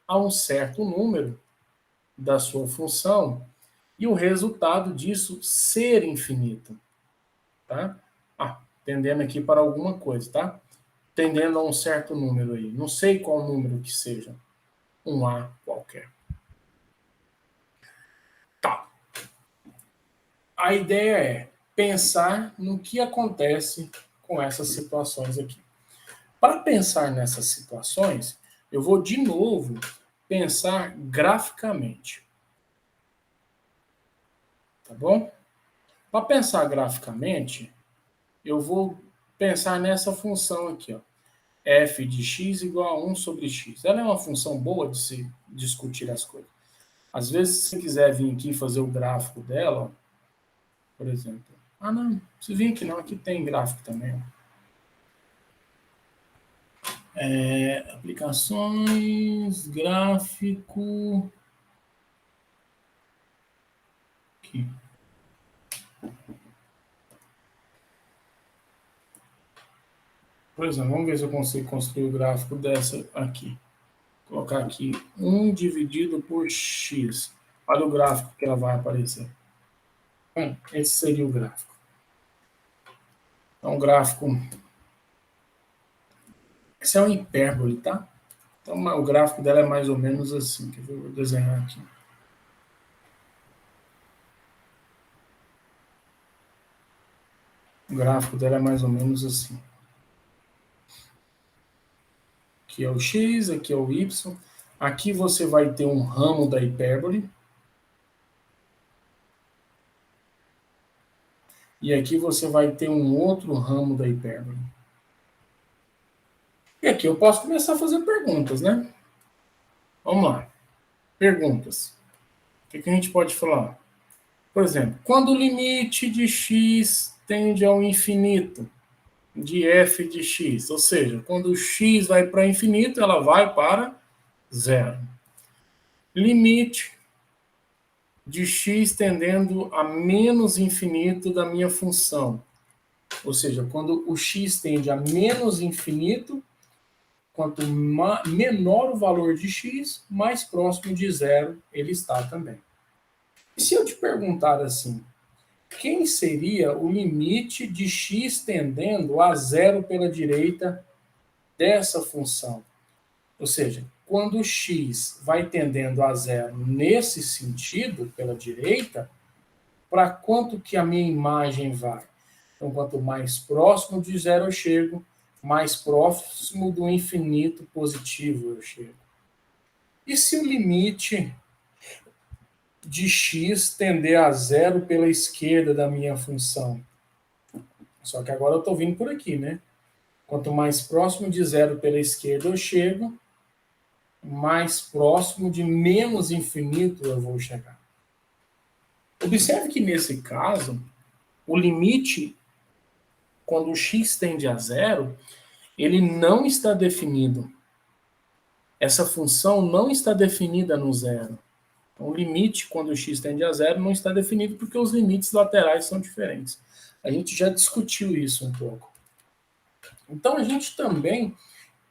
a um certo número da sua função e o resultado disso ser infinito, tá? Tendendo aqui para alguma coisa, tá? Tendendo a um certo número aí. Não sei qual número que seja. Um A qualquer. Tá. A ideia é pensar no que acontece com essas situações aqui. Para pensar nessas situações, eu vou de novo pensar graficamente. Tá bom? Para pensar graficamente, eu vou pensar nessa função aqui, ó. F de x igual a 1 sobre x. Ela é uma função boa de se discutir as coisas. Às vezes, se você quiser vir aqui fazer o gráfico dela, ó, por exemplo. Não, se vir aqui não, aqui tem gráfico também. Ó. Aplicações, gráfico. Aqui. Por exemplo, vamos ver se eu consigo construir o gráfico dessa aqui. Vou colocar aqui 1 dividido por x. Olha o gráfico que ela vai aparecer. Esse seria o gráfico. Então, o gráfico... Esse é um hipérbole, tá? Então, o gráfico dela é mais ou menos assim. Que eu vou desenhar aqui. O gráfico dela é mais ou menos assim. Aqui é o x, aqui é o y. Aqui você vai ter um ramo da hipérbole. E aqui você vai ter um outro ramo da hipérbole. E aqui eu posso começar a fazer perguntas, né? Vamos lá. Perguntas. O que a gente pode falar? Por exemplo, quando o limite de x tende ao infinito de f de x, ou seja, quando o x vai para infinito, ela vai para zero. Limite de x tendendo a menos infinito da minha função. Ou seja, quando o x tende a menos infinito, quanto menor o valor de x, mais próximo de zero ele está também. E se eu te perguntar assim, quem seria o limite de x tendendo a zero pela direita dessa função? Ou seja, quando x vai tendendo a zero nesse sentido, pela direita, para quanto que a minha imagem vai? Então, quanto mais próximo de zero eu chego, mais próximo do infinito positivo eu chego. E se o limite de x tender a zero pela esquerda da minha função? Só que agora eu estou vindo por aqui, né? Quanto mais próximo de zero pela esquerda eu chego, mais próximo de menos infinito eu vou chegar. Observe que nesse caso, o limite quando o x tende a zero, ele não está definido. Essa função não está definida no zero. Então, o limite, quando o x tende a zero, não está definido porque os limites laterais são diferentes. A gente já discutiu isso um pouco. Então, a gente também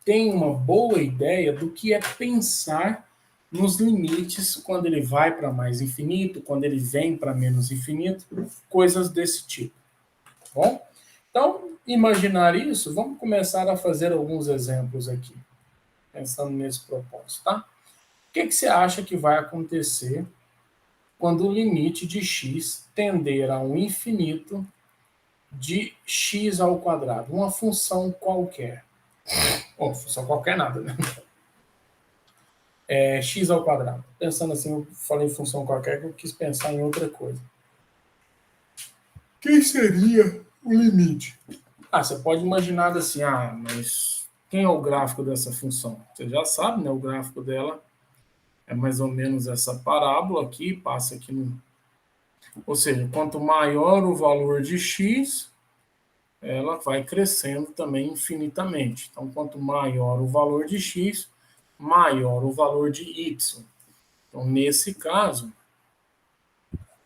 tem uma boa ideia do que é pensar nos limites quando ele vai para mais infinito, quando ele vem para menos infinito, coisas desse tipo. Tá bom? Então, imaginar isso, vamos começar a fazer alguns exemplos aqui, pensando nesse propósito, tá? O que você acha que vai acontecer quando o limite de x tender a um infinito de x ao quadrado? Uma função qualquer. Bom, função qualquer nada, né? X ao quadrado. Pensando assim, eu falei função qualquer, que eu quis pensar em outra coisa. Quem seria o limite? Você pode imaginar assim, mas quem é o gráfico dessa função? Você já sabe, né? O gráfico dela é mais ou menos essa parábola aqui, passa aqui no... Ou seja, quanto maior o valor de x, ela vai crescendo também infinitamente. Então, quanto maior o valor de x, maior o valor de y. Então, nesse caso,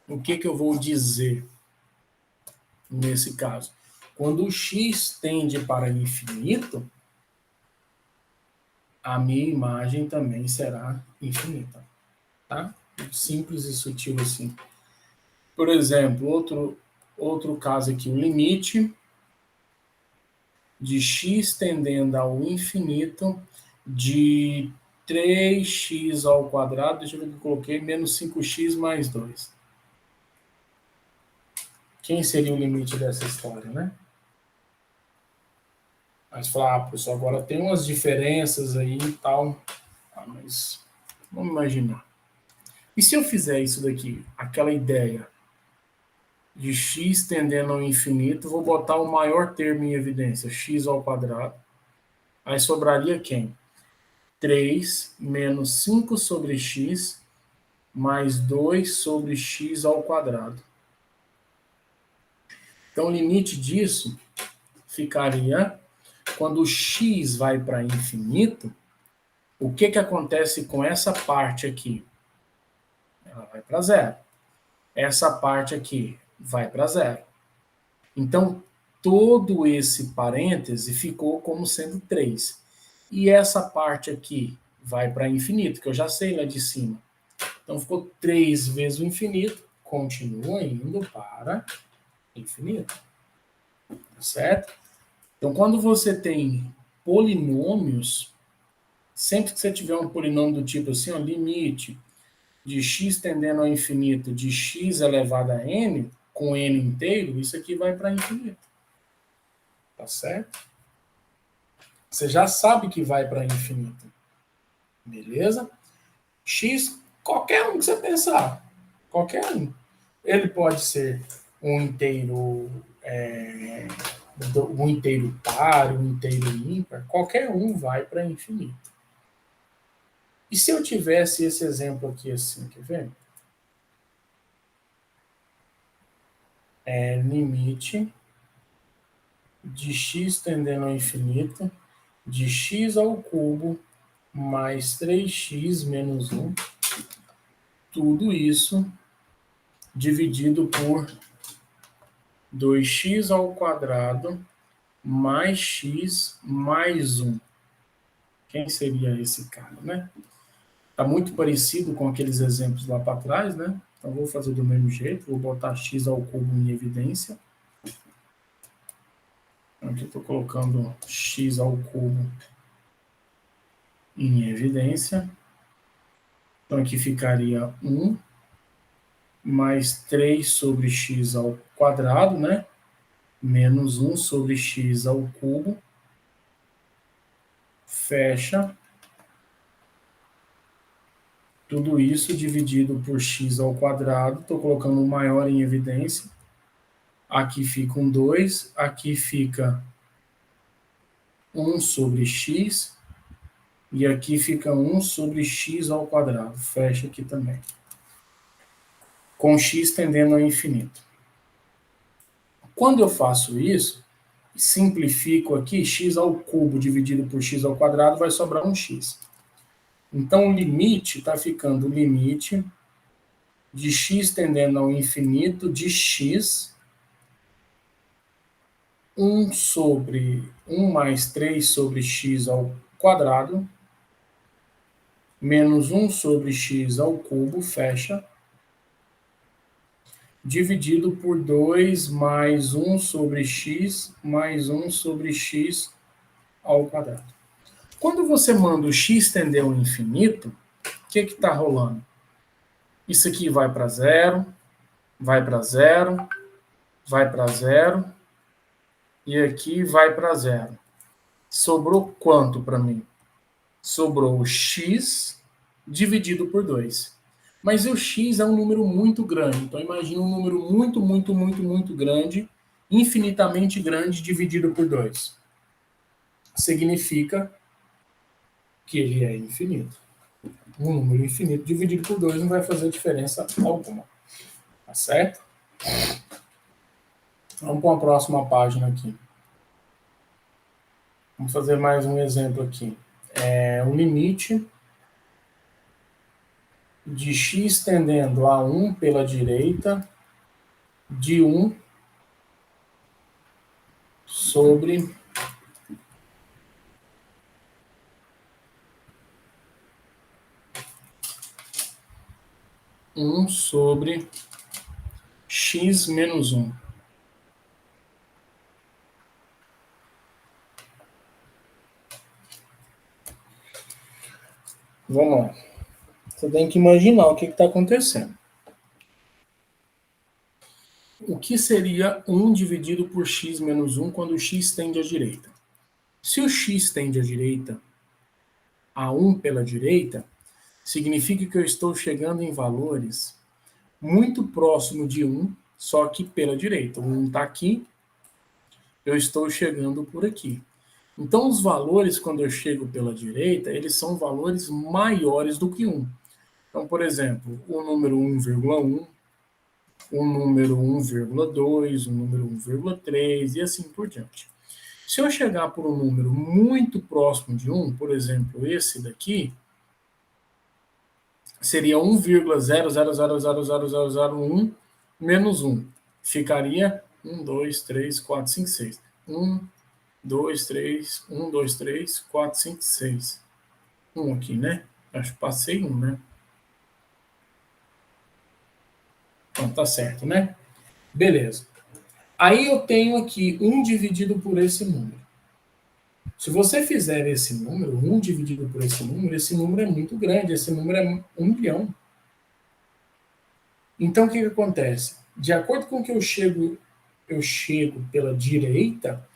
o que eu vou dizer nesse caso? Quando o x tende para infinito, a minha imagem também será infinita. Tá? Simples e sutil assim. Por exemplo, outro caso aqui, o limite de x tendendo ao infinito de 3x ao quadrado, deixa eu ver o que eu coloquei, menos 5x mais 2. Quem seria o limite dessa história, né? Mas falar, pessoal, agora tem umas diferenças aí e tal, mas vamos imaginar. E se eu fizer isso daqui, aquela ideia de x tendendo ao infinito, vou botar o maior termo em evidência, x ao quadrado. Aí sobraria quem? 3 menos 5 sobre x mais 2 sobre x ao quadrado. Então, o limite disso ficaria, quando o x vai para infinito, o que acontece com essa parte aqui? Ela vai para zero. Essa parte aqui vai para zero. Então, todo esse parêntese ficou como sendo 3. E essa parte aqui vai para infinito, que eu já sei lá de cima. Então, ficou 3 vezes o infinito, continua indo para infinito. Tá certo? Então, quando você tem polinômios, sempre que você tiver um polinômio do tipo assim, limite de x tendendo ao infinito de x elevado a n, com n inteiro, isso aqui vai para infinito. Tá certo? Você já sabe que vai para infinito. Beleza? X, qualquer um que você pensar. Qualquer um. Ele pode ser um inteiro par, um inteiro ímpar. Qualquer um vai para infinito. E se eu tivesse esse exemplo aqui assim, quer ver? Limite de x tendendo ao infinito de x ao cubo mais 3x menos 1, tudo isso dividido por 2x ao quadrado mais x mais 1. Quem seria esse cara, né? Está muito parecido com aqueles exemplos lá para trás, né? Então, vou fazer do mesmo jeito, vou botar x ao cubo em evidência. Aqui estou colocando x ao cubo em evidência. Então, aqui ficaria 1 mais 3 sobre x ao quadrado, né? Menos 1 sobre x ao cubo. Fecha. Tudo isso dividido por x ao quadrado. Estou colocando o maior em evidência. Aqui fica um 2. Aqui fica 1 sobre x. E aqui fica 1 sobre x ao quadrado. Fecha aqui também. Com x tendendo ao infinito. Quando eu faço isso, simplifico aqui, x ao cubo dividido por x ao quadrado vai sobrar um x. Então, o limite está ficando o limite de x tendendo ao infinito de x 1 sobre 1 mais 3 sobre x ao quadrado menos 1 sobre x ao cubo, fecha, dividido por 2 mais 1 sobre x mais 1 sobre x ao quadrado. Quando você manda o x tender ao infinito, o que está rolando? Isso aqui vai para zero, vai para zero, vai para zero, e aqui vai para zero. Sobrou quanto para mim? Sobrou o x dividido por 2. Mas o x é um número muito grande. Então, imagine um número muito grande, infinitamente grande, dividido por 2. Significa que ele é infinito. Um número infinito dividido por 2 não vai fazer diferença alguma. Tá certo? Vamos para a próxima página aqui. Vamos fazer mais um exemplo aqui. O limite de x tendendo a 1 pela direita de 1 sobre x menos 1. Vamos lá. Você tem que imaginar o que está acontecendo. O que seria 1 dividido por x menos 1 quando o x tende à direita? Se o x tende à direita, a 1 pela direita, significa que eu estou chegando em valores muito próximo de 1, só que pela direita. O 1 está aqui, eu estou chegando por aqui. Então, os valores, quando eu chego pela direita, eles são valores maiores do que 1. Então, por exemplo, o número 1,1, o número 1,2, o número 1,3 e assim por diante. Se eu chegar por um número muito próximo de 1, por exemplo, esse daqui, seria 1,00000001 menos 1. Ficaria 1, 2, 3, 4, 5, 6. 1, 2, 3, 1, 2, 3, 4, 5, 6. 1 aqui, né? Acho que passei 1, né? Então, tá certo, né? Beleza. Aí eu tenho aqui 1 dividido por esse número. Se você fizer esse número, 1 dividido por esse número é muito grande, esse número é 1 milhão. Então, o que acontece? De acordo com que eu chego pela direita,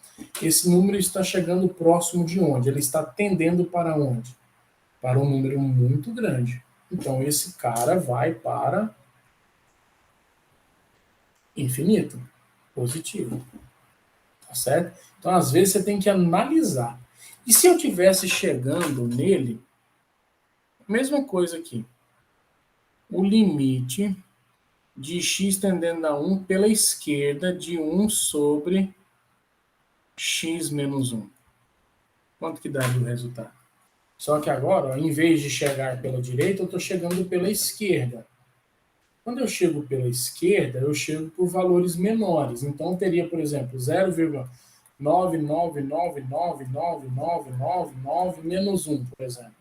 esse número está chegando próximo de onde? Ele está tendendo para onde? Para um número muito grande. Então, esse cara vai para infinito, positivo. Tá certo? Então, às vezes, você tem que analisar. E se eu tivesse chegando nele, mesma coisa aqui. O limite de x tendendo a 1 pela esquerda de 1 sobre x menos 1. Quanto que daria o resultado? Só que agora, ó, em vez de chegar pela direita, eu estou chegando pela esquerda. Quando eu chego pela esquerda, eu chego por valores menores. Então, eu teria, por exemplo, 0,999999999 menos 1, por exemplo.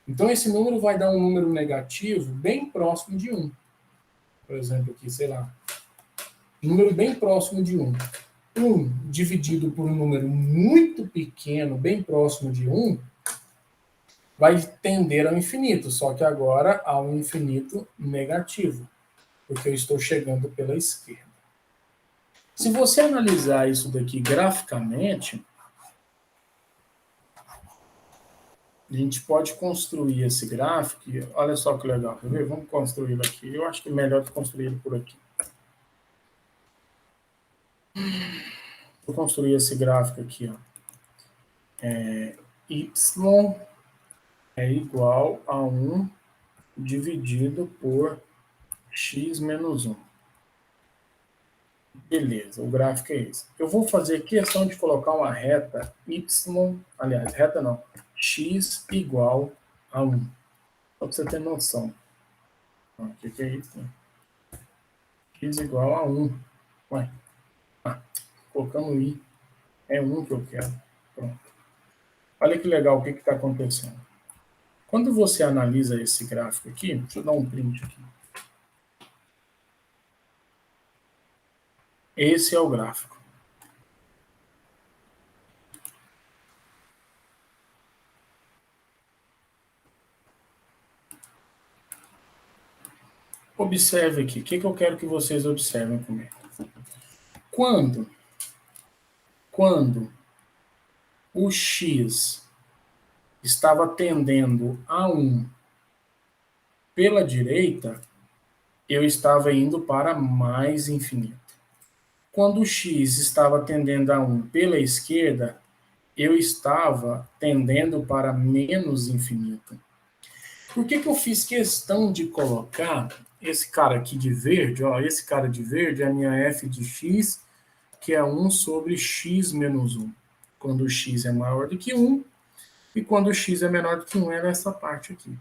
Então, esse número vai dar um número negativo bem próximo de 1. Por exemplo, aqui, sei lá. Um número bem próximo de 1. 1 dividido por um número muito pequeno, bem próximo de 1, vai tender ao infinito, só que agora ao infinito negativo, porque eu estou chegando pela esquerda. Se você analisar isso daqui graficamente, a gente pode construir esse gráfico, olha só que legal, quer ver? Vamos construí-lo aqui, eu acho que é melhor construí-lo por aqui. Vou construir esse gráfico aqui, ó. Y é igual a 1 dividido por x menos 1. Beleza, o gráfico é esse. Eu vou fazer questão de colocar uma reta y, aliás, reta não, x igual a 1. Só para você ter noção. O que é isso? X igual a 1. Ué. Colocando i. É 1 que eu quero. Pronto. Olha que legal o que está acontecendo. Quando você analisa esse gráfico aqui, deixa eu dar um print aqui. Esse é o gráfico. Observe aqui. O que eu quero que vocês observem comigo? Quando o x estava tendendo a 1 pela direita, eu estava indo para mais infinito. Quando o x estava tendendo a 1 pela esquerda, eu estava tendendo para menos infinito. Por que eu fiz questão de colocar esse cara aqui de verde? Ó, esse cara de verde é a minha f de x, que é 1 sobre x menos 1. Quando o x é maior do que 1, e quando o x é menor do que 1, é nessa parte aqui.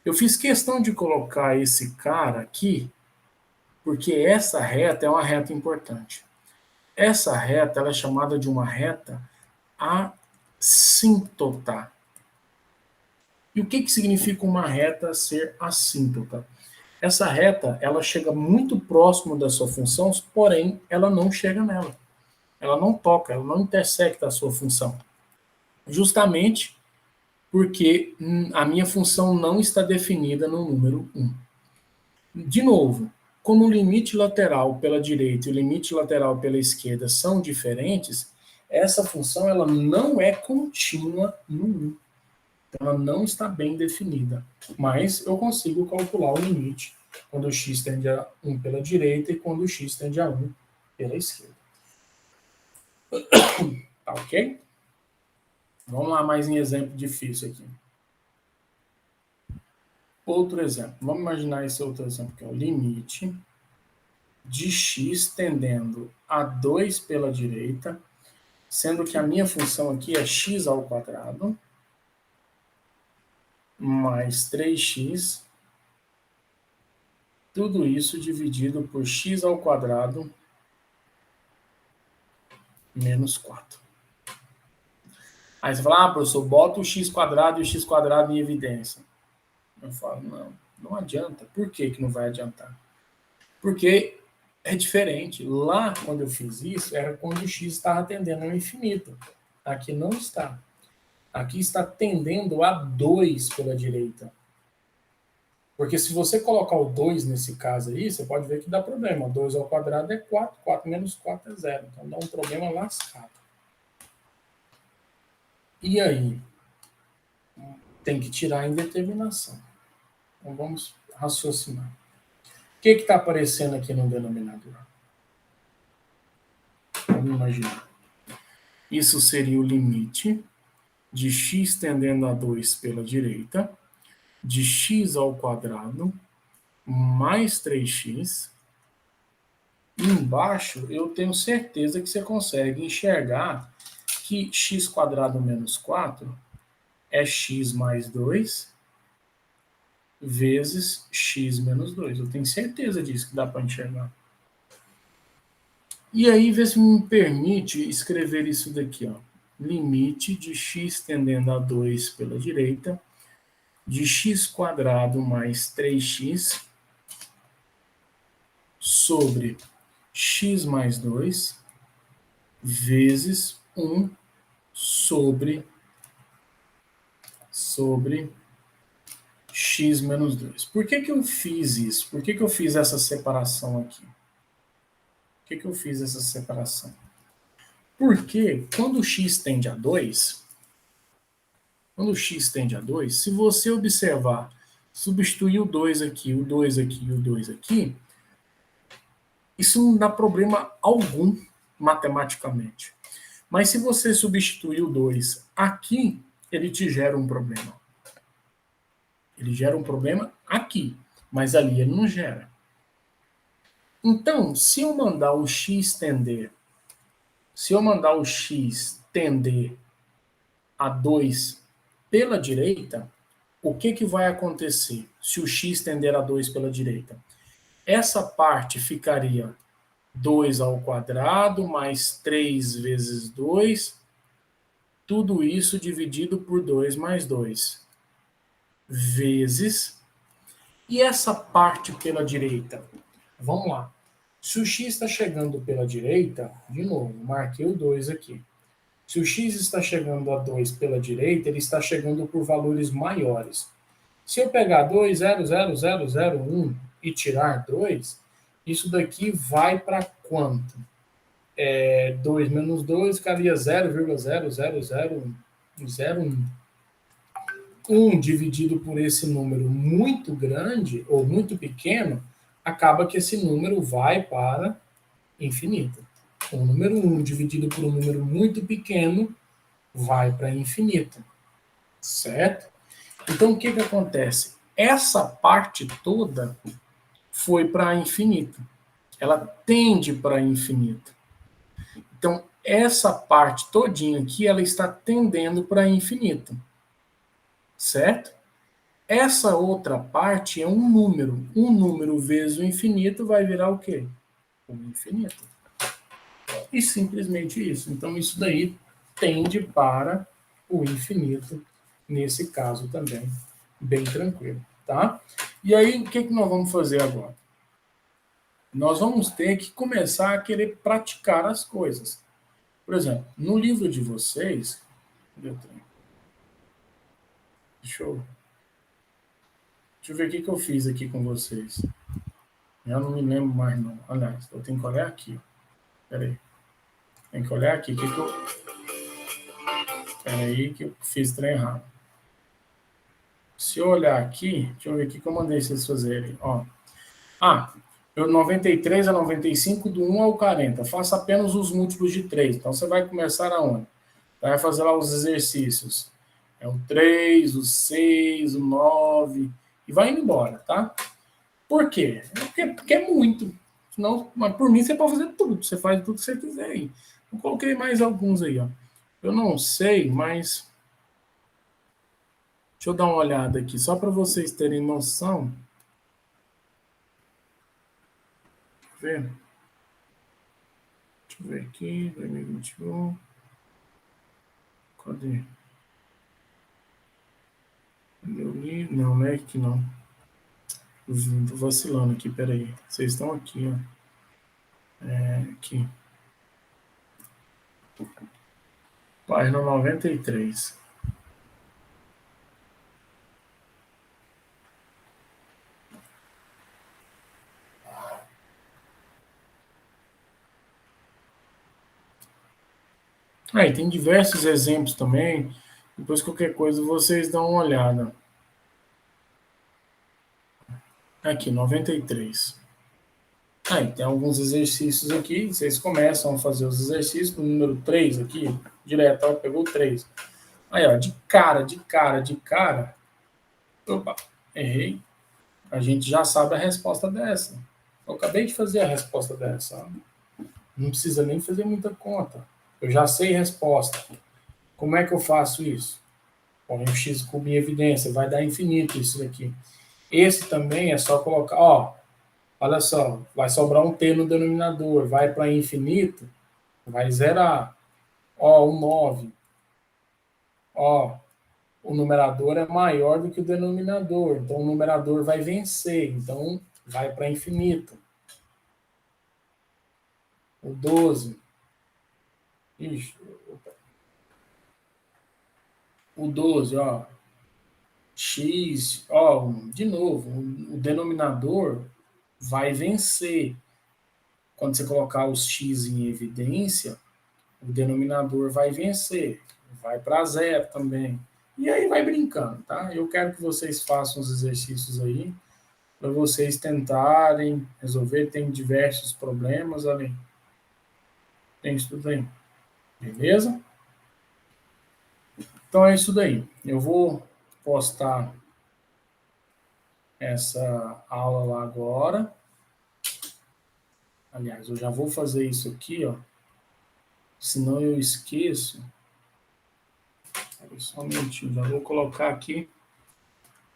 Eu fiz questão de colocar esse cara aqui, porque essa reta é uma reta importante. Essa reta ela é chamada de uma reta assíntota. E o que significa uma reta ser assíntota? Essa reta ela chega muito próximo da sua função, porém ela não chega nela. Ela não toca, ela não intersecta a sua função. Justamente porque a minha função não está definida no número 1. De novo, como o limite lateral pela direita e o limite lateral pela esquerda são diferentes, essa função ela não é contínua no 1. Ela não está bem definida. Mas eu consigo calcular o limite quando o x tende a 1 pela direita e quando o x tende a 1 pela esquerda. Tá ok? Vamos lá, mais um exemplo difícil aqui. Outro exemplo. Vamos imaginar esse outro exemplo, que é o limite de x tendendo a 2 pela direita, sendo que a minha função aqui é x ao quadrado mais 3x, tudo isso dividido por x ao quadrado menos 4. Aí você fala, professor, bota o x quadrado e o x quadrado em evidência. Eu falo, não adianta. Por que não vai adiantar? Porque é diferente. Lá, quando eu fiz isso, era quando o x estava tendendo ao infinito. Aqui não está. Aqui está tendendo a 2 pela direita. Porque se você colocar o 2 nesse caso aí, você pode ver que dá problema. 2 ao quadrado é 4, 4 menos 4 é 0. Então dá um problema lascado. E aí? Tem que tirar a indeterminação. Então vamos raciocinar. O que está aparecendo aqui no denominador? Vamos imaginar. Isso seria o limite de x tendendo a 2 pela direita, de x ao quadrado, mais 3x. E embaixo, eu tenho certeza que você consegue enxergar que x quadrado menos 4 é x mais 2 vezes x menos 2. Eu tenho certeza disso, que dá para enxergar. E aí, vê se me permite escrever isso daqui, ó. Limite de x tendendo a 2 pela direita, de x quadrado mais 3x sobre x mais 2 vezes 1 sobre x menos 2. Por que eu fiz isso? Por que eu fiz essa separação aqui? Por que eu fiz essa separação? Porque quando o x tende a 2, se você observar, substituir o 2 aqui, o 2 aqui e o 2 aqui, isso não dá problema algum matematicamente. Mas se você substituir o 2 aqui, ele te gera um problema. Ele gera um problema aqui, mas ali ele não gera. Então, se eu mandar o x tender a 2 pela direita, o que vai acontecer se o x tender a 2 pela direita? Essa parte ficaria 2 ao quadrado mais 3 vezes 2, tudo isso dividido por 2 mais 2, vezes... E essa parte pela direita? Vamos lá. Se o x está chegando pela direita, de novo, marquei o 2 aqui. Se o x está chegando a 2 pela direita, ele está chegando por valores maiores. Se eu pegar 2,00001 e tirar 2, isso daqui vai para quanto? 2 menos 2 ficaria 0,00001. 1 dividido por esse número muito grande ou muito pequeno, acaba que esse número vai para infinito. O número 1 dividido por um número muito pequeno vai para infinito. Certo? Então, o que acontece? Essa parte toda foi para infinito. Ela tende para infinito. Então, essa parte todinha aqui, ela está tendendo para infinito. Certo? Essa outra parte é um número. Um número vezes o infinito vai virar o quê? O infinito. E simplesmente isso. Então, isso daí tende para o infinito, nesse caso também. Bem tranquilo, tá? E aí, o que nós vamos fazer agora? Nós vamos ter que começar a querer praticar as coisas. Por exemplo, no livro de vocês... Deixa eu ver o que eu fiz aqui com vocês. Eu não me lembro mais, não. Aliás, eu tenho que olhar aqui. Espera aí. Tem que olhar aqui. Espera aí que eu fiz trem errado. Se eu olhar aqui, deixa eu ver o que eu mandei vocês fazerem. Ó. 93 a 95, do 1 ao 40. Faça apenas os múltiplos de 3. Então, você vai começar aonde? Vai fazer lá os exercícios. É o 3, o 6, o 9... E vai indo embora, tá? Por quê? Porque é muito. Senão, mas por mim você pode fazer tudo. Você faz tudo que você quiser aí. Eu coloquei mais alguns aí, ó. Eu não sei, mas... Deixa eu dar uma olhada aqui, só para vocês terem noção. Deixa eu ver aqui, 2021. Cadê? Eu li... Não, não é aqui não. Tô vacilando aqui, peraí. Vocês estão aqui, ó. Aqui. Página 93. Aí tem diversos exemplos também. Depois, qualquer coisa, vocês dão uma olhada. Aqui, 93. Aí, tem alguns exercícios aqui. Vocês começam a fazer os exercícios com o número 3 aqui. Direto, ó, pegou 3. Aí, ó, de cara. Opa, errei. A gente já sabe a resposta dessa. Eu acabei de fazer a resposta dessa. Ó. Não precisa nem fazer muita conta. Eu já sei a resposta. Como é que eu faço isso? Põe o x cubo em evidência, vai dar infinito isso daqui. Esse também é só colocar, ó, olha só, vai sobrar um t no denominador, vai para infinito, vai zerar. Ó, o 9. Ó, o numerador é maior do que o denominador, então o numerador vai vencer, então vai para infinito. O 12. Ixi, o 12, ó, x, ó, de novo, o denominador vai vencer. Quando você colocar os x em evidência, o denominador vai vencer, vai para zero também. E aí vai brincando, tá? Eu quero que vocês façam os exercícios aí, para vocês tentarem resolver. Tem diversos problemas ali. Tem isso tudo aí. Beleza? Então é isso daí. Eu vou postar essa aula lá agora. Aliás, eu já vou fazer isso aqui, ó. Senão eu esqueço. Espera só um minutinho, já vou colocar aqui.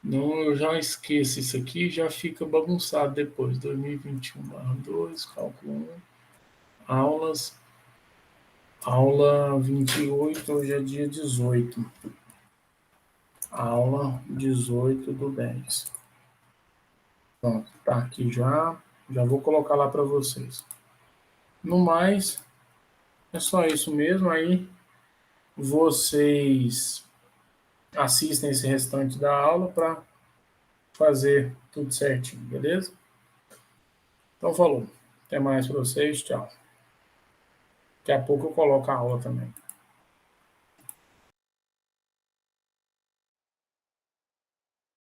Não, eu já esqueço isso aqui, já fica bagunçado depois. 2021/2, cálculo 1. Aulas. Aula 28, hoje é dia 18. Aula 18/10. Pronto, tá aqui já. Já vou colocar lá para vocês. No mais, é só isso mesmo. Aí vocês assistem esse restante da aula para fazer tudo certinho, beleza? Então, falou. Até mais para vocês. Tchau. Daqui a pouco eu coloco a aula também.